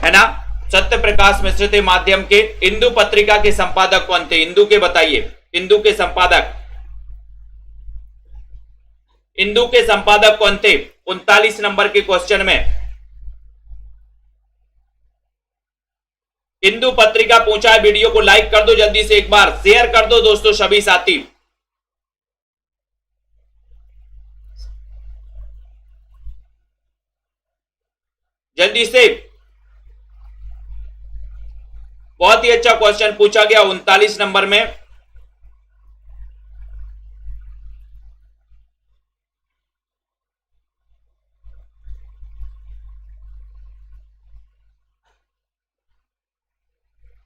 ना। सत्य प्रकाश मिश्र थे माध्यम के। इंदु पत्रिका के संपादक कौन थे? इंदु के बताइए, इंदु के संपादक, इंदु के संपादक कौन थे? 39 नंबर के क्वेश्चन में इंदु पत्रिका पूछा है। वीडियो को लाइक कर दो जल्दी से, एक बार शेयर कर दो दोस्तों सभी साथी। जल्दी से। बहुत ही अच्छा क्वेश्चन पूछा गया 39 नंबर में।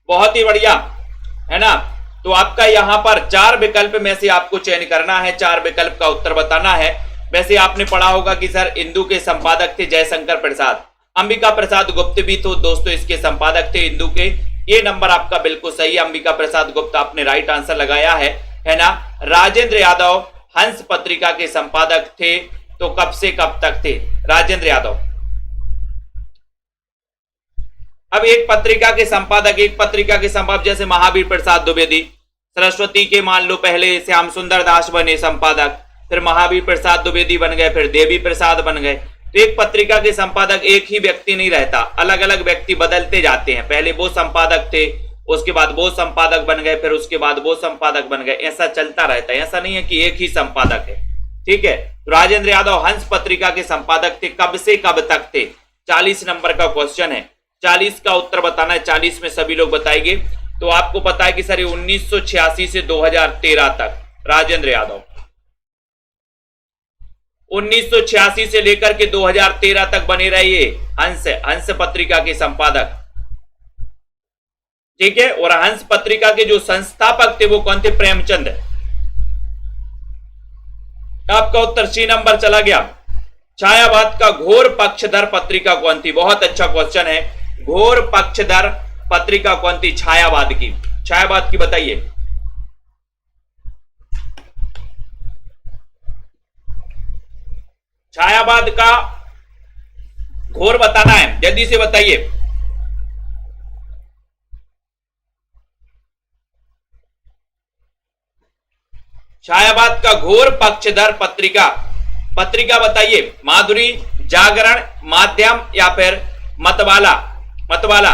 बहुत ही बढ़िया, है ना। तो आपका यहां पर 4 विकल्प में से आपको चयन करना है, 4 विकल्प का उत्तर बताना है। वैसे आपने पढ़ा होगा कि सर इंदु के संपादक थे जयशंकर प्रसाद, अंबिका प्रसाद गुप्त भी तो दोस्तों इसके संपादक थे इंदु के। ये नंबर आपका बिल्कुल सही है, अंबिका प्रसाद गुप्त आपने राइट आंसर लगाया है ना। राजेंद्र यादव हंस पत्रिका के संपादक थे, तो कब से कब तक थे राजेंद्र यादव? अब एक पत्रिका के संपादक जैसे महावीर प्रसाद द्विवेदी, सरस्वती के मान लो पहले श्याम सुंदर दास बने संपादक, फिर महावीर प्रसाद द्विवेदी बन गए, फिर देवी प्रसाद बन गए। तो एक पत्रिका के संपादक एक ही व्यक्ति नहीं रहता, अलग अलग व्यक्ति बदलते जाते हैं। पहले वो संपादक थे, उसके बाद वो संपादक बन गए, फिर उसके बाद वो संपादक बन गए, ऐसा चलता रहता है, ऐसा नहीं है कि एक ही संपादक है। ठीक है, तो राजेंद्र यादव हंस पत्रिका के संपादक थे, कब से कब तक थे? 40 नंबर का क्वेश्चन है, 40 का उत्तर बताना है, 40 में सभी लोग बताएंगे। तो आपको पता है कि सर 1986 से 2013 तक राजेंद्र यादव, 1986 से लेकर के 2013 तक बने रहे हंस पत्रिका के संपादक। ठीक है, और हंस पत्रिका के जो संस्थापक थे वो कौन थे? प्रेमचंद। आपका उत्तर सी नंबर चला गया। छायावाद का घोर पक्षधर पत्रिका कौन थी? बहुत अच्छा क्वेश्चन है। घोर पक्षधर पत्रिका कौन थी छायावाद की? छायावाद की बताइए। छायावाद का घोर बताना है, जल्दी से बताइए। छायावाद का घोर पक्षधर पत्रिका बताइए। माधुरी, जागरण, माध्यम या फिर मतवाला? मतवाला।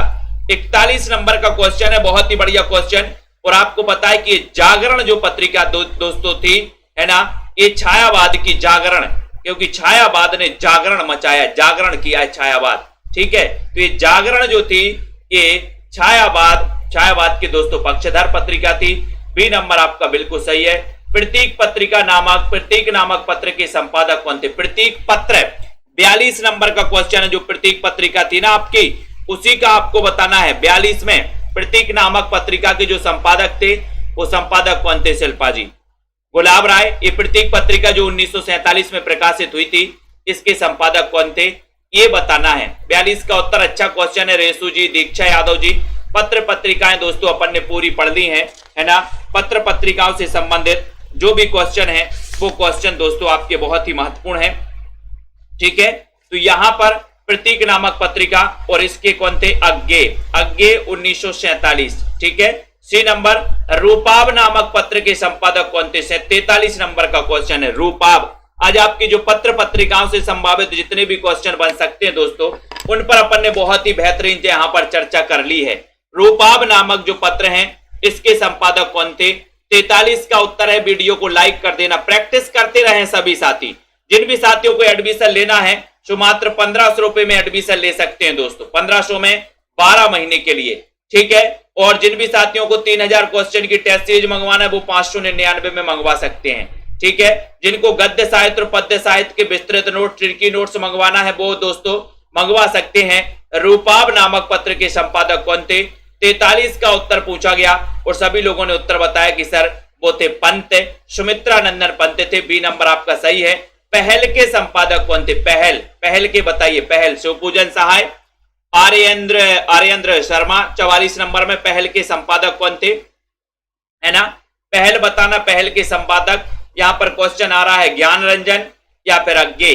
41 नंबर का क्वेश्चन है, बहुत ही बढ़िया क्वेश्चन। और आपको पता है कि जागरण जो पत्रिका दोस्तों थी, है ना, ये छायावाद की जागरण, क्योंकि छायावाद ने जागरण मचाया, जागरण किया है छायावाद। ठीक है, तो ये जागरण जो थी ये छायावाद की दोस्तों पक्षधर पत्रिका थी। बी नंबर आपका बिल्कुल सही है। प्रतीक नामक पत्र के संपादक कौन थे? प्रतीक पत्र 42 नंबर का क्वेश्चन है, जो प्रतीक पत्रिका थी ना आपकी, उसी का आपको बताना है। 42 में प्रतीक नामक पत्रिका के जो संपादक थे वो संपादक कौन थे? शिल्पा जी। गुलाब राय। ये प्रतीक पत्रिका जो 1947 में प्रकाशित हुई थी, इसके संपादक कौन थे? ये बताना है। 42 का उत्तर अच्छा क्वेश्चन है। रेसू जी, दीक्षा यादव जी। पत्र पत्रिकाएं दोस्तों अपन ने पूरी पढ़ ली है ना। पत्र पत्रिकाओं से संबंधित जो भी क्वेश्चन है वो क्वेश्चन दोस्तों आपके बहुत ही महत्वपूर्ण है। ठीक है, तो यहां पर प्रतीक नामक पत्रिका और इसके कौन थे? अज्ञे 1947। ठीक है। सी नंबर रूपाब नामक पत्र के संपादक कौन थे? 43 नंबर का क्वेश्चन है, रूपाब। आज आपकी जो पत्र पत्रिकाओं से संभावित जितने भी क्वेश्चन बन सकते हैं दोस्तों, उन पर अपन ने बहुत ही बेहतरीन से यहां पर चर्चा कर ली है। रूपाब नामक जो पत्र हैं, इसके संपादक कौन थे? 43 का उत्तर है। वीडियो को लाइक कर देना, प्रैक्टिस करते रहें सभी साथी। जिन भी साथियों को एडमिशन लेना है जो मात्र 1500 रुपए में एडमिशन ले सकते हैं दोस्तों, 1500 में 12 महीने के लिए। ठीक है, और जिन भी साथियों को 3000 क्वेश्चन की टेस्ट सीरीज मंगवाना है वो 599 में मंगवा सकते हैं। ठीक है, जिनको गद्य साहित्य और पद्य साहित्य के विस्तृत नोट, ट्रिकी नोट्स मंगवाना है वो दोस्तों मंगवा सकते हैं। रूपाब नामक पत्र के संपादक कौन थे? 43 का उत्तर पूछा गया और सभी लोगों ने उत्तर बताया कि सर वो थे पंत, सुमित्रा नंदन पंत थे। बी नंबर आपका सही है। पहल के संपादक कौन थे? पहल के बताइए। पहल शिवपूजन सहाय, आर्येंद्र शर्मा। 44 नंबर में पहल के संपादक कौन थे? है ना, पहल बताना। पहल के संपादक यहां पर क्वेश्चन आ रहा है, ज्ञान रंजन या फिर अज्ञे।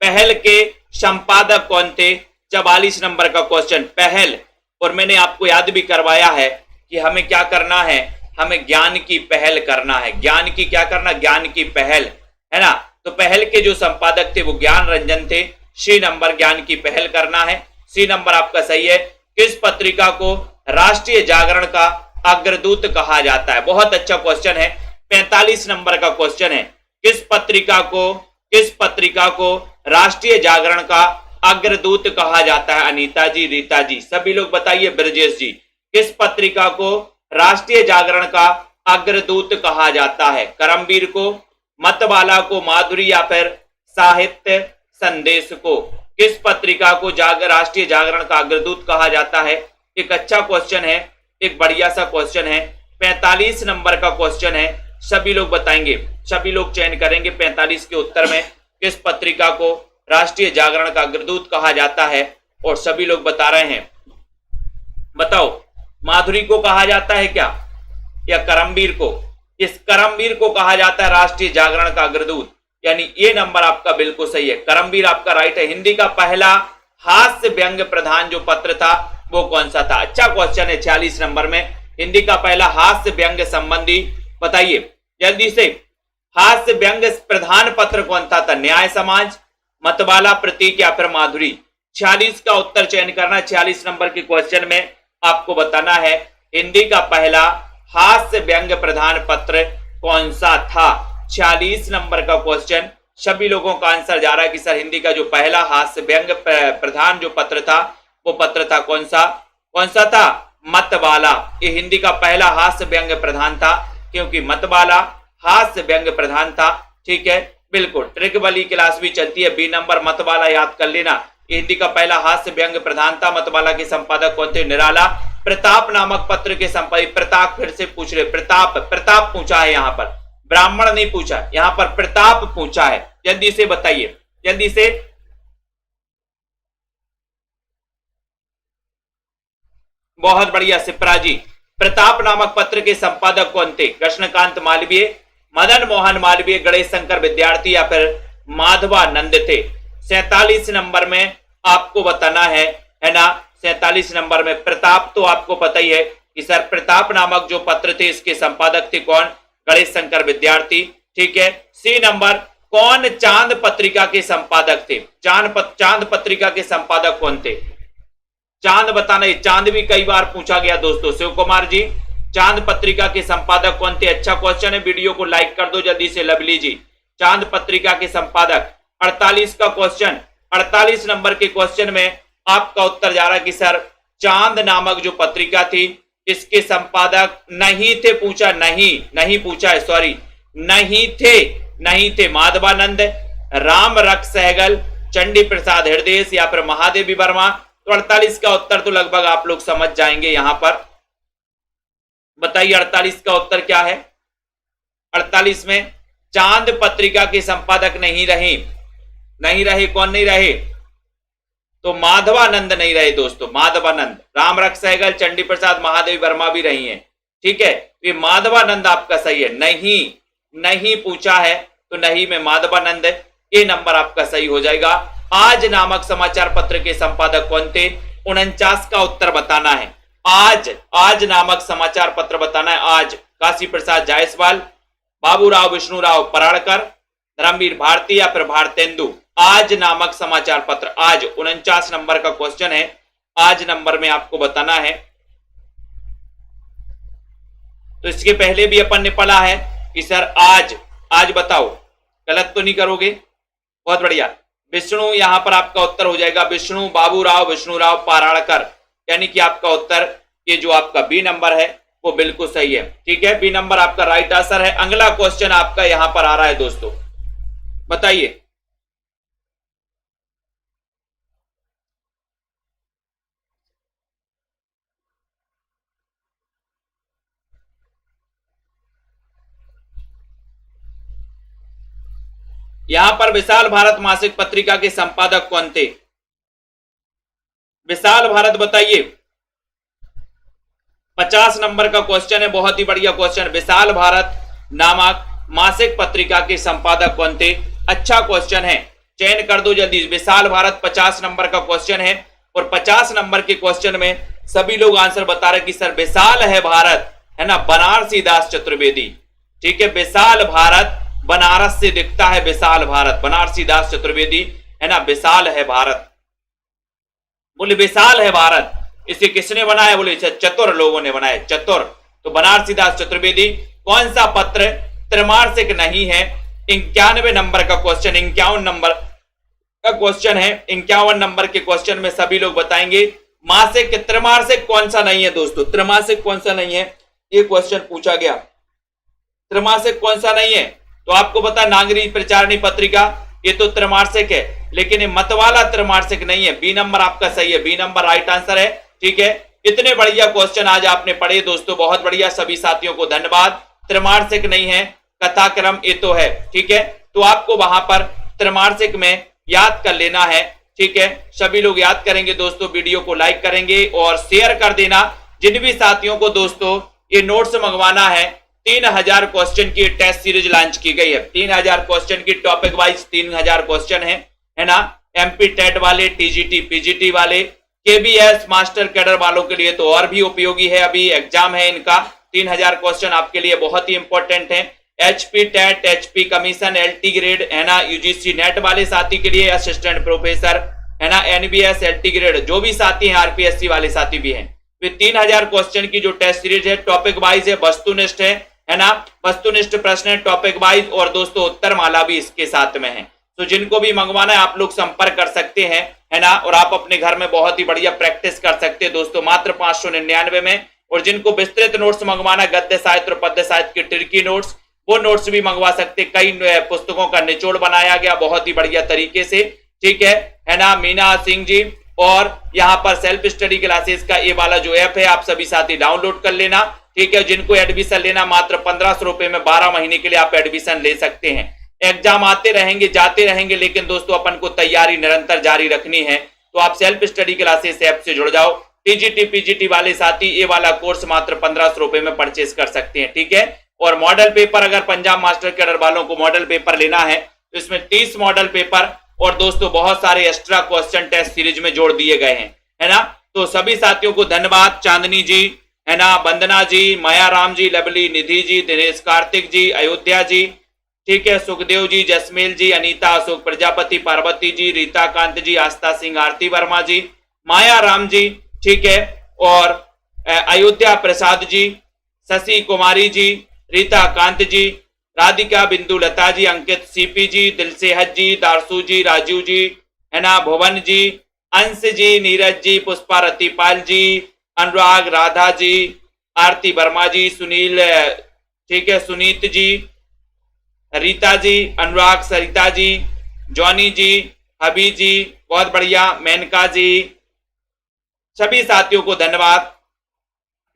पहल के संपादक कौन थे? 44 नंबर का क्वेश्चन, पहल। और मैंने आपको याद भी करवाया है कि हमें क्या करना है, हमें ज्ञान की पहल करना है। ज्ञान की क्या करना? ज्ञान की पहल, है ना। तो पहल के जो संपादक थे वो ज्ञान रंजन थे। सी नंबर ज्ञान की पहल करना है। सी नंबर आपका सही है। किस पत्रिका को राष्ट्रीय जागरण का अग्रदूत कहा जाता है? बहुत अच्छा क्वेश्चन है। 45 नंबर का क्वेश्चन है, किस पत्रिका को राष्ट्रीय जागरण का अग्रदूत कहा जाता है? अनीता जी, रीता जी, सभी लोग बताइए। ब्रजेश जी, किस पत्रिका को राष्ट्रीय जागरण का अग्रदूत कहा जाता है? करमवीर को, मतवाला को, माधुरी या फिर साहित्य संदेश को? किस पत्रिका को राष्ट्रीय जागरण का अग्रदूत कहा जाता है? एक अच्छा क्वेश्चन है, एक बढ़िया सा क्वेश्चन है। 45 नंबर का क्वेश्चन है, सभी लोग बताएंगे, सभी लोग चयन करेंगे 45 के उत्तर में किस पत्रिका को राष्ट्रीय जागरण का अग्रदूत कहा जाता है। और सभी लोग बता रहे हैं, बताओ माधुरी को कहा जाता है क्या या करमवीर को? इस करमवीर को कहा जाता है राष्ट्रीय जागरण का अग्रदूत, यानी ये नंबर आपका बिल्कुल सही है। करमवीर आपका राइट है। हिंदी का पहला हास्य व्यंग प्रधान जो पत्र था वो कौन सा था? अच्छा क्वेश्चन है। 46 नंबर में हिंदी का पहला हास्य व्यंग संबंधी बताइए जल्दी से। हास्य व्यंग प्रधान पत्र कौन था? न्याय समाज, मतवाला, प्रतीक या फिर माधुरी? 46 का उत्तर चयन करना। 46 नंबर के क्वेश्चन में आपको बताना है हिंदी का पहला हास्य व्यंग प्रधान पत्र कौन सा था? 46 नंबर का क्वेश्चन। सभी लोगों का आंसर जा रहा है कि सर हिंदी का जो पहला हास्य व्यंग प्रधान जो पत्र था वो पत्र था कौन सा था? मतवाला। ये हिंदी का पहला हास्य व्यंग प्रधान था, क्योंकि मतवाला हास्य व्यंग प्रधान था। ठीक है, बिल्कुल। ट्रिक वाली क्लास भी चलती है, बी नंबर मतवाला याद कर लेना। ये हिंदी का पहला हास्य व्यंग प्रधान था। मतवाला के संपादक कौन थे? निराला। प्रताप नामक पत्र के संपादक, प्रताप फिर से पूछ रहे, प्रताप पूछा है यहाँ पर, ब्राह्मण नहीं पूछा, यहाँ पर प्रताप पूछा है। जल्दी से बताइए, जल्दी से। बहुत बढ़िया सिप्रा जी। प्रताप नामक पत्र के संपादक कौन थे? कृष्णकांत मालवीय, मदन मोहन मालवीय, गणेश शंकर विद्यार्थी या फिर माधवानंद थे। 47 नंबर में आपको बताना है ना। 47 नंबर में प्रताप तो आपको पता ही है कि सर प्रताप नामक जो पत्र थे इसके संपादक थे कौन? गणेश शंकर विद्यार्थी। ठीक है। सी नंबर, कौन चांद पत्रिका के संपादक थे? चांद पत्रिका के संपादक कौन थे? चांद बताना। चांद भी कई बार पूछा गया दोस्तों। शिव कुमार जी, चांद पत्रिका के संपादक कौन थे? अच्छा क्वेश्चन है, वीडियो को लाइक कर दो जल्दी से। लवली जी, चांद पत्रिका के संपादक। 48 का क्वेश्चन, 48 नंबर के क्वेश्चन में आपका उत्तर जा रहा है कि सर चांद नामक जो पत्रिका थी इसके संपादक नहीं थे। पूछा नहीं पूछा है, सॉरी, नहीं थे माधवानंद, राम रख सहगल, चंडी प्रसाद हृदय या फिर महादेवी वर्मा। तो 48 का उत्तर तो लगभग आप लोग समझ जाएंगे। यहां पर बताइए 48 का उत्तर क्या है? 48 में चांद पत्रिका के संपादक नहीं रहे। कौन नहीं रहे? तो माधवानंद नहीं रहे दोस्तों, माधवानंद। राम रख सहगल, चंडी प्रसाद, महादेवी वर्मा भी रही हैं। ठीक है, ये माधवानंद आपका सही है। नहीं पूछा है तो नहीं में माधवानंद, ये नंबर आपका सही हो जाएगा। आज नामक समाचार पत्र के संपादक कौन थे? 49 का उत्तर बताना है। आज नामक समाचार पत्र बताना है। आज काशी प्रसाद जायसवाल, बाबूराव विष्णुराव पराड़कर, धर्मवीर भारती या फिर भारतेंदु। आज नामक समाचार पत्र, आज 49 नंबर का क्वेश्चन है। आज नंबर में आपको बताना है। तो इसके पहले भी अपन ने पढ़ा है कि सर आज बताओ, गलत तो नहीं करोगे? बहुत बढ़िया। विष्णु, यहां पर आपका उत्तर हो जाएगा विष्णु, बाबूराव विष्णुराव पराड़कर, यानी कि आपका उत्तर ये जो आपका बी नंबर है वो बिल्कुल सही है। ठीक है, बी नंबर आपका राइट आंसर है। अगला क्वेश्चन आपका यहां पर आ रहा है दोस्तों, बताइए। यहां पर विशाल भारत मासिक पत्रिका के संपादक कौन थे? विशाल भारत बताइए। 50 नंबर का क्वेश्चन है, बहुत ही बढ़िया क्वेश्चन। विशाल भारत नामक मासिक पत्रिका के संपादक कौन थे? अच्छा क्वेश्चन है, चयन कर दो जल्दी। विशाल भारत 50 नंबर का क्वेश्चन है और 50 नंबर के क्वेश्चन में सभी लोग आंसर बता रहे कि सर विशाल है भारत, है ना, बनारसी दास चतुर्वेदी। ठीक है, विशाल भारत बनारस से दिखता है, विशाल भारत, बनारसी दास चतुर्वेदी, है ना, विशाल है भारत। बोले विशाल है भारत, इसे किसने बनाया? बोले चतुर लोगों ने बनाया, चतुर। तो बनारसी दास चतुर्वेदी। कौन सा पत्र त्रैमासिक नहीं है? 91 नंबर का क्वेश्चन, 51 नंबर का क्वेश्चन है। 51 नंबर के क्वेश्चन में सभी लोग बताएंगे मासिक त्रैमासिक कौन सा नहीं है दोस्तों, त्रैमासिक कौन सा नहीं है, ये क्वेश्चन पूछा गया। त्रैमासिक कौन सा नहीं है? तो आपको पता नागरिक प्रचारणी पत्रिका, ये तो त्रैमासिक है, लेकिन ये मतवाला त्रैमासिक नहीं है। बी नंबर आपका सही है, बी नंबर राइट आंसर है। ठीक है, इतने बढ़िया क्वेश्चन आज आपने पढ़े दोस्तों, बहुत बढ़िया। सभी साथियों को धन्यवाद। त्रैमासिक नहीं है, कथाक्रम ये तो है। ठीक है, तो आपको वहां पर त्रैमासिक में याद कर लेना है। ठीक है, सभी लोग याद करेंगे दोस्तों, वीडियो को लाइक करेंगे और शेयर कर देना। जिन भी साथियों को दोस्तों ये नोट्स मंगवाना है, 3000 क्वेश्चन की टेस्ट सीरीज लॉन्च की गई है। 3000 क्वेश्चन की टॉपिक वाइज 3000 क्वेश्चन है ना। एमपी टेट वाले, टीजीटी पीजीटी वाले, केबीएस मास्टर कैडर वालों के लिए तो और भी उपयोगी है। अभी एग्जाम है इनका। 3000 क्वेश्चन आपके लिए बहुत ही इंपॉर्टेंट है। HP TET, HP commission, LT grade, है ना, यूजीसी नेट वाले साथी के लिए, असिस्टेंट प्रोफेसर, है ना, एनबीएस एलटी ग्रेड, जो भी साथी हैं, आरपीएससी वाले साथी भी हैं, फिर 3000 क्वेश्चन की जो टेस्ट सीरीज है, टॉपिक वाइज है, वस्तुनिष्ठ है ना, वस्तुनिष्ठ प्रश्न है, टॉपिक वाइज, और दोस्तों उत्तर माला भी इसके साथ में है। तो जिनको भी मंगवाना है आप लोग संपर्क कर सकते हैं, है ना, और आप अपने घर में बहुत ही बढ़िया प्रैक्टिस कर सकते हैं दोस्तों, मात्र 599 में। और जिनको विस्तृत नोट्स मंगवाना, गद्य साहित्य और पद्य साहित्य के ट्रिकी नोट्स, वो नोट्स भी मंगवा सकते। कई पुस्तकों का निचोड़ बनाया गया बहुत ही बढ़िया तरीके से, ठीक है ना, मीना सिंह जी। और यहाँ पर सेल्फ स्टडी क्लासेस का ये वाला जो ऐप है आप सभी साथी डाउनलोड कर लेना, ठीक है। जिनको एडमिशन लेना, मात्र 1500 रुपए में 12 महीने के लिए आप एडमिशन ले सकते हैं। एग्जाम आते रहेंगे, जाते रहेंगे, लेकिन दोस्तों अपन को तैयारी निरंतर जारी रखनी है। तो आप सेल्फ स्टडी क्लासेस ऐप से जुड़ जाओ। टीजीटी पीजीटी वाले साथी ये वाला कोर्स मात्र 1500 रुपए में परचेस कर सकते हैं, ठीक है। और मॉडल पेपर, अगर पंजाब मास्टर कैडर वालों को मॉडल पेपर लेना है तो इसमें 30 मॉडल पेपर और दोस्तों बहुत सारे एक्स्ट्रा क्वेश्चन टेस्ट सीरीज में जोड़ दिए गए हैं, है ना। तो सभी साथियों को धन्यवाद, चांदनी जी, है ना, वंदना जी, माया राम जी, लवली, निधि जी, दिनेश कार्तिक जी, अयोध्या जी, ठीक है, सुखदेव जी, जसमेल जी, अनीता, अशोक प्रजापति, पार्वती जी, रीता कांत जी, आस्था सिंह, आरती वर्मा जी, माया राम जी, ठीक है, और अयोध्या प्रसाद जी, शशि कुमारी जी, रीता कांत जी, राधिका, बिंदु लता जी, अंकित सीपी जी, दिलसेहत जी, दारसू जी, राजू जी, है ना, भुवन जी, अंश जी, नीरज जी, पुष्पा रतिपाल जी, अनुराग, राधा जी, आरती वर्मा जी, सुनील, ठीक है, सुनीत जी, रीता जी, अनुराग, सरिता जी, जॉनी जी, हबी जी, बहुत बढ़िया, मेनका जी, सभी साथियों को धन्यवाद,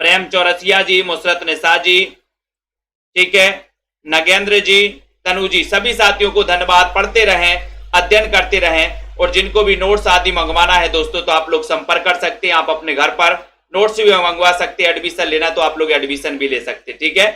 प्रेम चौरसिया जी, मुसरत निशा जी, ठीक है, नगेंद्र जी, तनु जी, सभी साथियों को धन्यवाद। पढ़ते रहें, अध्ययन करते रहें, और जिनको भी नोट्स आदि मंगवाना है दोस्तों तो आप लोग संपर्क कर सकते हैं। आप अपने घर पर नोट्स भी मंगवा सकते हैं, एडमिशन लेना तो आप लोग एडमिशन भी ले सकते हैं, ठीक है।